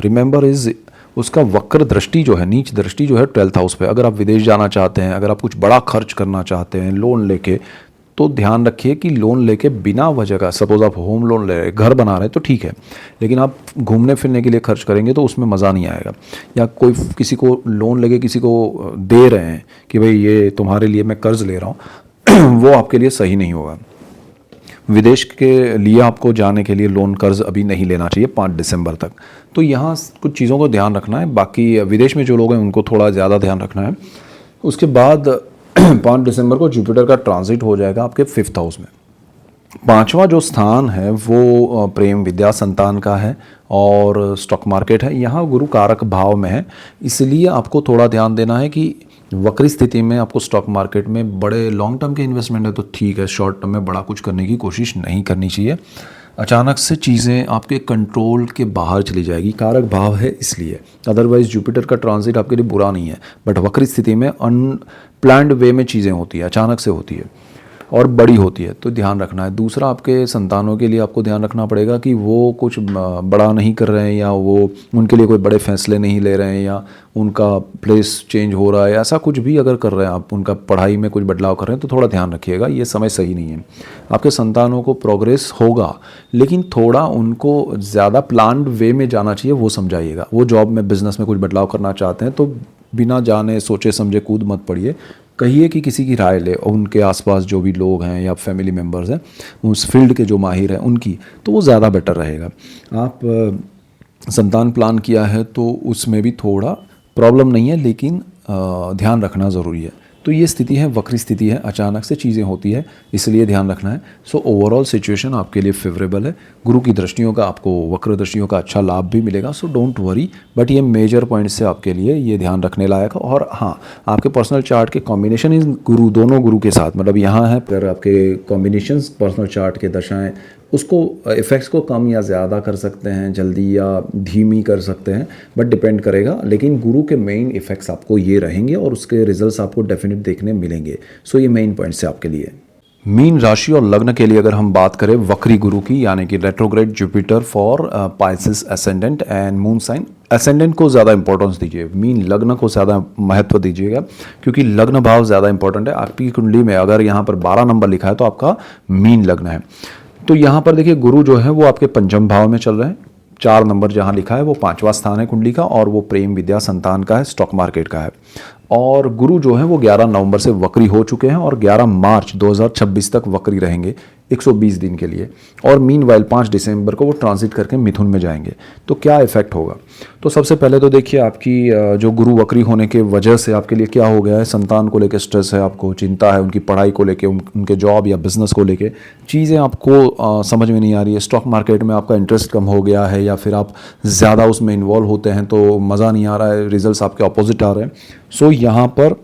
remember is उसका वक्र दृष्टि जो है, नीच दृष्टि जो है 12th हाउस पे। अगर आप विदेश जाना चाहते हैं, अगर आप कुछ बड़ा खर्च करना चाहते हैं लोन लेके, तो ध्यान रखिए कि लोन लेके बिना वजह का, सपोज आप होम लोन ले रहे हैं, घर बना रहे हैं तो ठीक है, लेकिन आप घूमने फिरने के लिए खर्च करेंगे तो उसमें मज़ा नहीं आएगा। या कोई किसी को लोन लेके किसी को दे रहे हैं कि भाई ये तुम्हारे लिए मैं कर्ज ले रहा हूँ वो आपके लिए सही नहीं होगा। विदेश के लिए आपको जाने के लिए लोन कर्ज अभी नहीं लेना चाहिए 5 दिसंबर तक। तो यहाँ कुछ चीज़ों को ध्यान रखना है। बाकी विदेश में जो लोग हैं उनको थोड़ा ज़्यादा ध्यान रखना है। उसके बाद 5 दिसंबर को जुपिटर का ट्रांजिट हो जाएगा आपके 5th हाउस में। 5वां जो स्थान है वो प्रेम, विद्या, संतान का है और स्टॉक मार्केट है। यहाँ गुरु कारक भाव में है, इसलिए आपको थोड़ा ध्यान देना है कि वक्री स्थिति में आपको स्टॉक मार्केट में बड़े लॉन्ग टर्म के इन्वेस्टमेंट है तो ठीक है, शॉर्ट टर्म में बड़ा कुछ करने की कोशिश नहीं करनी चाहिए। अचानक से चीज़ें आपके कंट्रोल के बाहर चली जाएगी, कारक भाव है इसलिए। अदरवाइज जुपिटर का ट्रांजिट आपके लिए बुरा नहीं है, बट वक्री स्थिति में अनप्लान्ड वे में चीज़ें होती है, अचानक से होती है और बड़ी होती है, तो ध्यान रखना है। दूसरा, आपके संतानों के लिए आपको ध्यान रखना पड़ेगा कि वो कुछ बड़ा नहीं कर रहे हैं या वो उनके लिए कोई बड़े फैसले नहीं ले रहे हैं या उनका प्लेस चेंज हो रहा है, ऐसा कुछ भी अगर कर रहे हैं आप, उनका पढ़ाई में कुछ बदलाव कर रहे हैं तो थोड़ा ध्यान रखिएगा, ये समय सही नहीं है। आपके संतानों को प्रोग्रेस होगा लेकिन थोड़ा उनको ज़्यादा प्लान्ड वे में जाना चाहिए, वो समझाइएगा। वो जॉब में, बिजनेस में कुछ बदलाव करना चाहते हैं तो बिना जाने सोचे समझे कूद मत पड़िए, कहिए कि किसी की राय ले, और उनके आसपास जो भी लोग हैं या फैमिली मेम्बर्स हैं उस फील्ड के जो माहिर हैं उनकी, तो वो ज़्यादा बेटर रहेगा। आप संतान प्लान किया है तो उसमें भी थोड़ा प्रॉब्लम नहीं है, लेकिन ध्यान रखना ज़रूरी है। तो ये स्थिति है, वक्री स्थिति है, अचानक से चीज़ें होती है, इसलिए ध्यान रखना है। सो ओवरऑल सिचुएशन आपके लिए फेवरेबल है। गुरु की दृष्टियों का, आपको वक्र दृष्टियों का अच्छा लाभ भी मिलेगा, सो डोंट वरी। बट ये मेजर पॉइंट से आपके लिए ये ध्यान रखने लायक है। और हाँ, आपके पर्सनल चार्ट के कॉम्बिनेशन इन गुरु, दोनों गुरु के साथ, मतलब यहाँ है पर आपके कॉम्बिनेशंस पर्सनल चार्ट के दशाएँ, उसको इफ़ेक्ट्स को कम या ज़्यादा कर सकते हैं, जल्दी या धीमी कर सकते हैं, बट डिपेंड करेगा। लेकिन गुरु के मेन इफ़ेक्ट्स आपको ये रहेंगे और उसके रिजल्ट्स आपको डेफिनेट देखने मिलेंगे। सो ये मेन पॉइंट्स है आपके लिए। मीन राशि और लग्न के लिए अगर हम बात करें वक्री गुरु की, यानी कि retrograde Jupiter for Pisces ascendant and moon sign, ascendant को ज़्यादा इंपॉर्टेंस दीजिए, मीन लग्न को ज़्यादा महत्व दीजिएगा, क्योंकि लग्न भाव ज़्यादा इंपॉर्टेंट है। आपकी कुंडली में अगर यहाँ पर 12 नंबर लिखा है तो आपका मीन लग्न है। तो यहाँ पर देखिए गुरु जो है वो आपके पंचम भाव में चल रहे हैं। 4 नंबर जहाँ लिखा है वो 5वां स्थान है कुंडली का, और वो प्रेम, विद्या, संतान का है, स्टॉक मार्केट का है। और गुरु जो है वो 11 नवंबर से वक्री हो चुके हैं और 11 मार्च 2026 तक वक्री रहेंगे 120 दिन के लिए। और मीनवाइल 5 दिसंबर को वो ट्रांजिट करके मिथुन में जाएंगे। तो क्या इफेक्ट होगा? तो सबसे पहले तो देखिए आपकी जो गुरु वक्री होने के वजह से आपके लिए क्या हो गया है। संतान को लेकर स्ट्रेस है, आपको चिंता है, उनकी पढ़ाई को लेके, उनके जॉब या बिजनेस को लेके चीज़ें आपको समझ में नहीं आ रही है। स्टॉक मार्केट में आपका इंटरेस्ट कम हो गया है या फिर आप ज़्यादा उसमें इन्वॉल्व होते हैं तो मज़ा नहीं आ रहा है, रिजल्ट्स आपके अपोजिट आ रहे हैं। सो यहाँ पर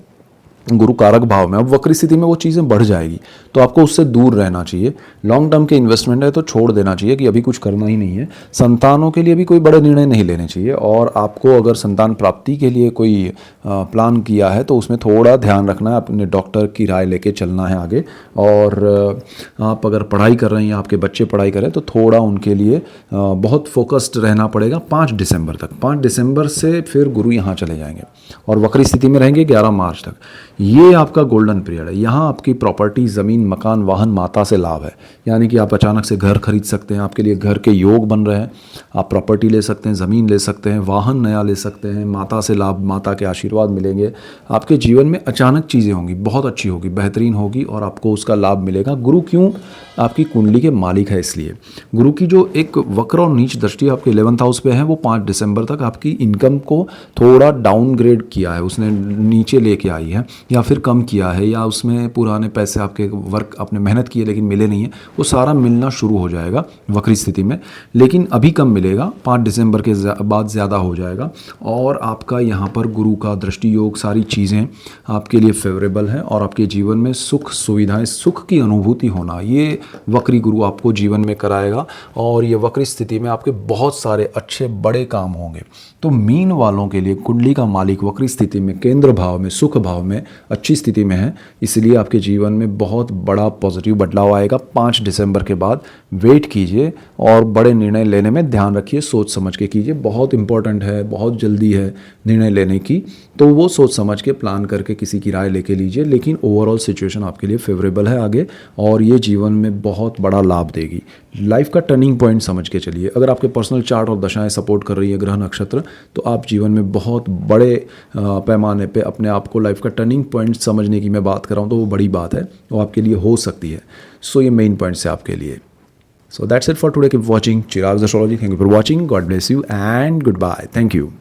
गुरु कारक भाव में अब वक्री स्थिति में वो चीज़ें बढ़ जाएगी, तो आपको उससे दूर रहना चाहिए। लॉन्ग टर्म के इन्वेस्टमेंट है तो छोड़ देना चाहिए कि अभी कुछ करना ही नहीं है। संतानों के लिए भी कोई बड़े निर्णय नहीं लेने चाहिए, और आपको अगर संतान प्राप्ति के लिए कोई प्लान किया है तो उसमें थोड़ा ध्यान रखना है, अपने डॉक्टर की राय लेके चलना है आगे। और आप अगर पढ़ाई कर रहे हैं या आपके बच्चे पढ़ाई कर रहे हैं तो थोड़ा उनके लिए बहुत फोकस्ड रहना पड़ेगा 5 दिसंबर तक। 5 दिसंबर से फिर गुरु यहाँ चले जाएंगे और वक्री स्थिति में रहेंगे 11 मार्च तक। ये आपका गोल्डन पीरियड है। यहाँ आपकी प्रॉपर्टी, ज़मीन, मकान, वाहन, माता से लाभ है, यानी कि आप अचानक से घर खरीद सकते हैं, आपके लिए घर के योग बन रहे हैं। आप प्रॉपर्टी ले सकते हैं, ज़मीन ले सकते हैं, वाहन नया ले सकते हैं, माता से लाभ, माता के आशीर्वाद मिलेंगे। आपके जीवन में अचानक चीज़ें होंगी, बहुत अच्छी होगी, बेहतरीन होगी और आपको उसका लाभ मिलेगा। गुरु क्यों? आपकी कुंडली के मालिक है, इसलिए। गुरु की जो एक वक्र और नीच दृष्टि आपके 11th हाउस पे है वो 5 दिसंबर तक आपकी इनकम को थोड़ा डाउनग्रेड किया है, उसने नीचे लेके आई है। या फिर कम किया है या उसमें पुराने पैसे आपके वर्क आपने मेहनत की है लेकिन मिले नहीं है, वो सारा मिलना शुरू हो जाएगा वक्री स्थिति में। लेकिन अभी कम मिलेगा, 5 दिसंबर के बाद ज़्यादा हो जाएगा। और आपका यहाँ पर गुरु का दृष्टि योग, सारी चीज़ें आपके लिए फेवरेबल हैं और आपके जीवन में सुख सुविधाएं, सुख की अनुभूति होना, ये वक्री गुरु आपको जीवन में कराएगा। और ये वक्री स्थिति में आपके बहुत सारे अच्छे बड़े काम होंगे। तो मीन वालों के लिए कुंडली का मालिक वक्री स्थिति में केंद्र भाव में, सुख भाव में अच्छी स्थिति में है, इसलिए आपके जीवन में बहुत बड़ा पॉजिटिव बदलाव आएगा। 5 दिसंबर के बाद वेट कीजिए और बड़े निर्णय लेने में ध्यान रखिए, सोच समझ के कीजिए। बहुत इंपॉर्टेंट है, बहुत जल्दी है निर्णय लेने की, तो वो सोच समझ के प्लान करके किसी की राय लेके लीजिए। लेकिन ओवरऑल सिचुएशन आपके लिए फेवरेबल है आगे, और ये जीवन में बहुत बड़ा लाभ देगी। लाइफ का टर्निंग पॉइंट समझ के चलिए। अगर आपके पर्सनल चार्ट और दशाएं सपोर्ट कर रही है, ग्रह नक्षत्र, तो आप जीवन में बहुत बड़े पैमाने पे अपने आप को लाइफ का टर्निंग पॉइंट समझने की मैं बात कर रहा हूँ, तो वो बड़ी बात है, वो आपके लिए हो सकती है। सो ये मेन पॉइंट्स है आपके लिए। So that's it for today. Keep watching Chirag's Astrology. Thank you for watching. God bless you and goodbye. Thank you.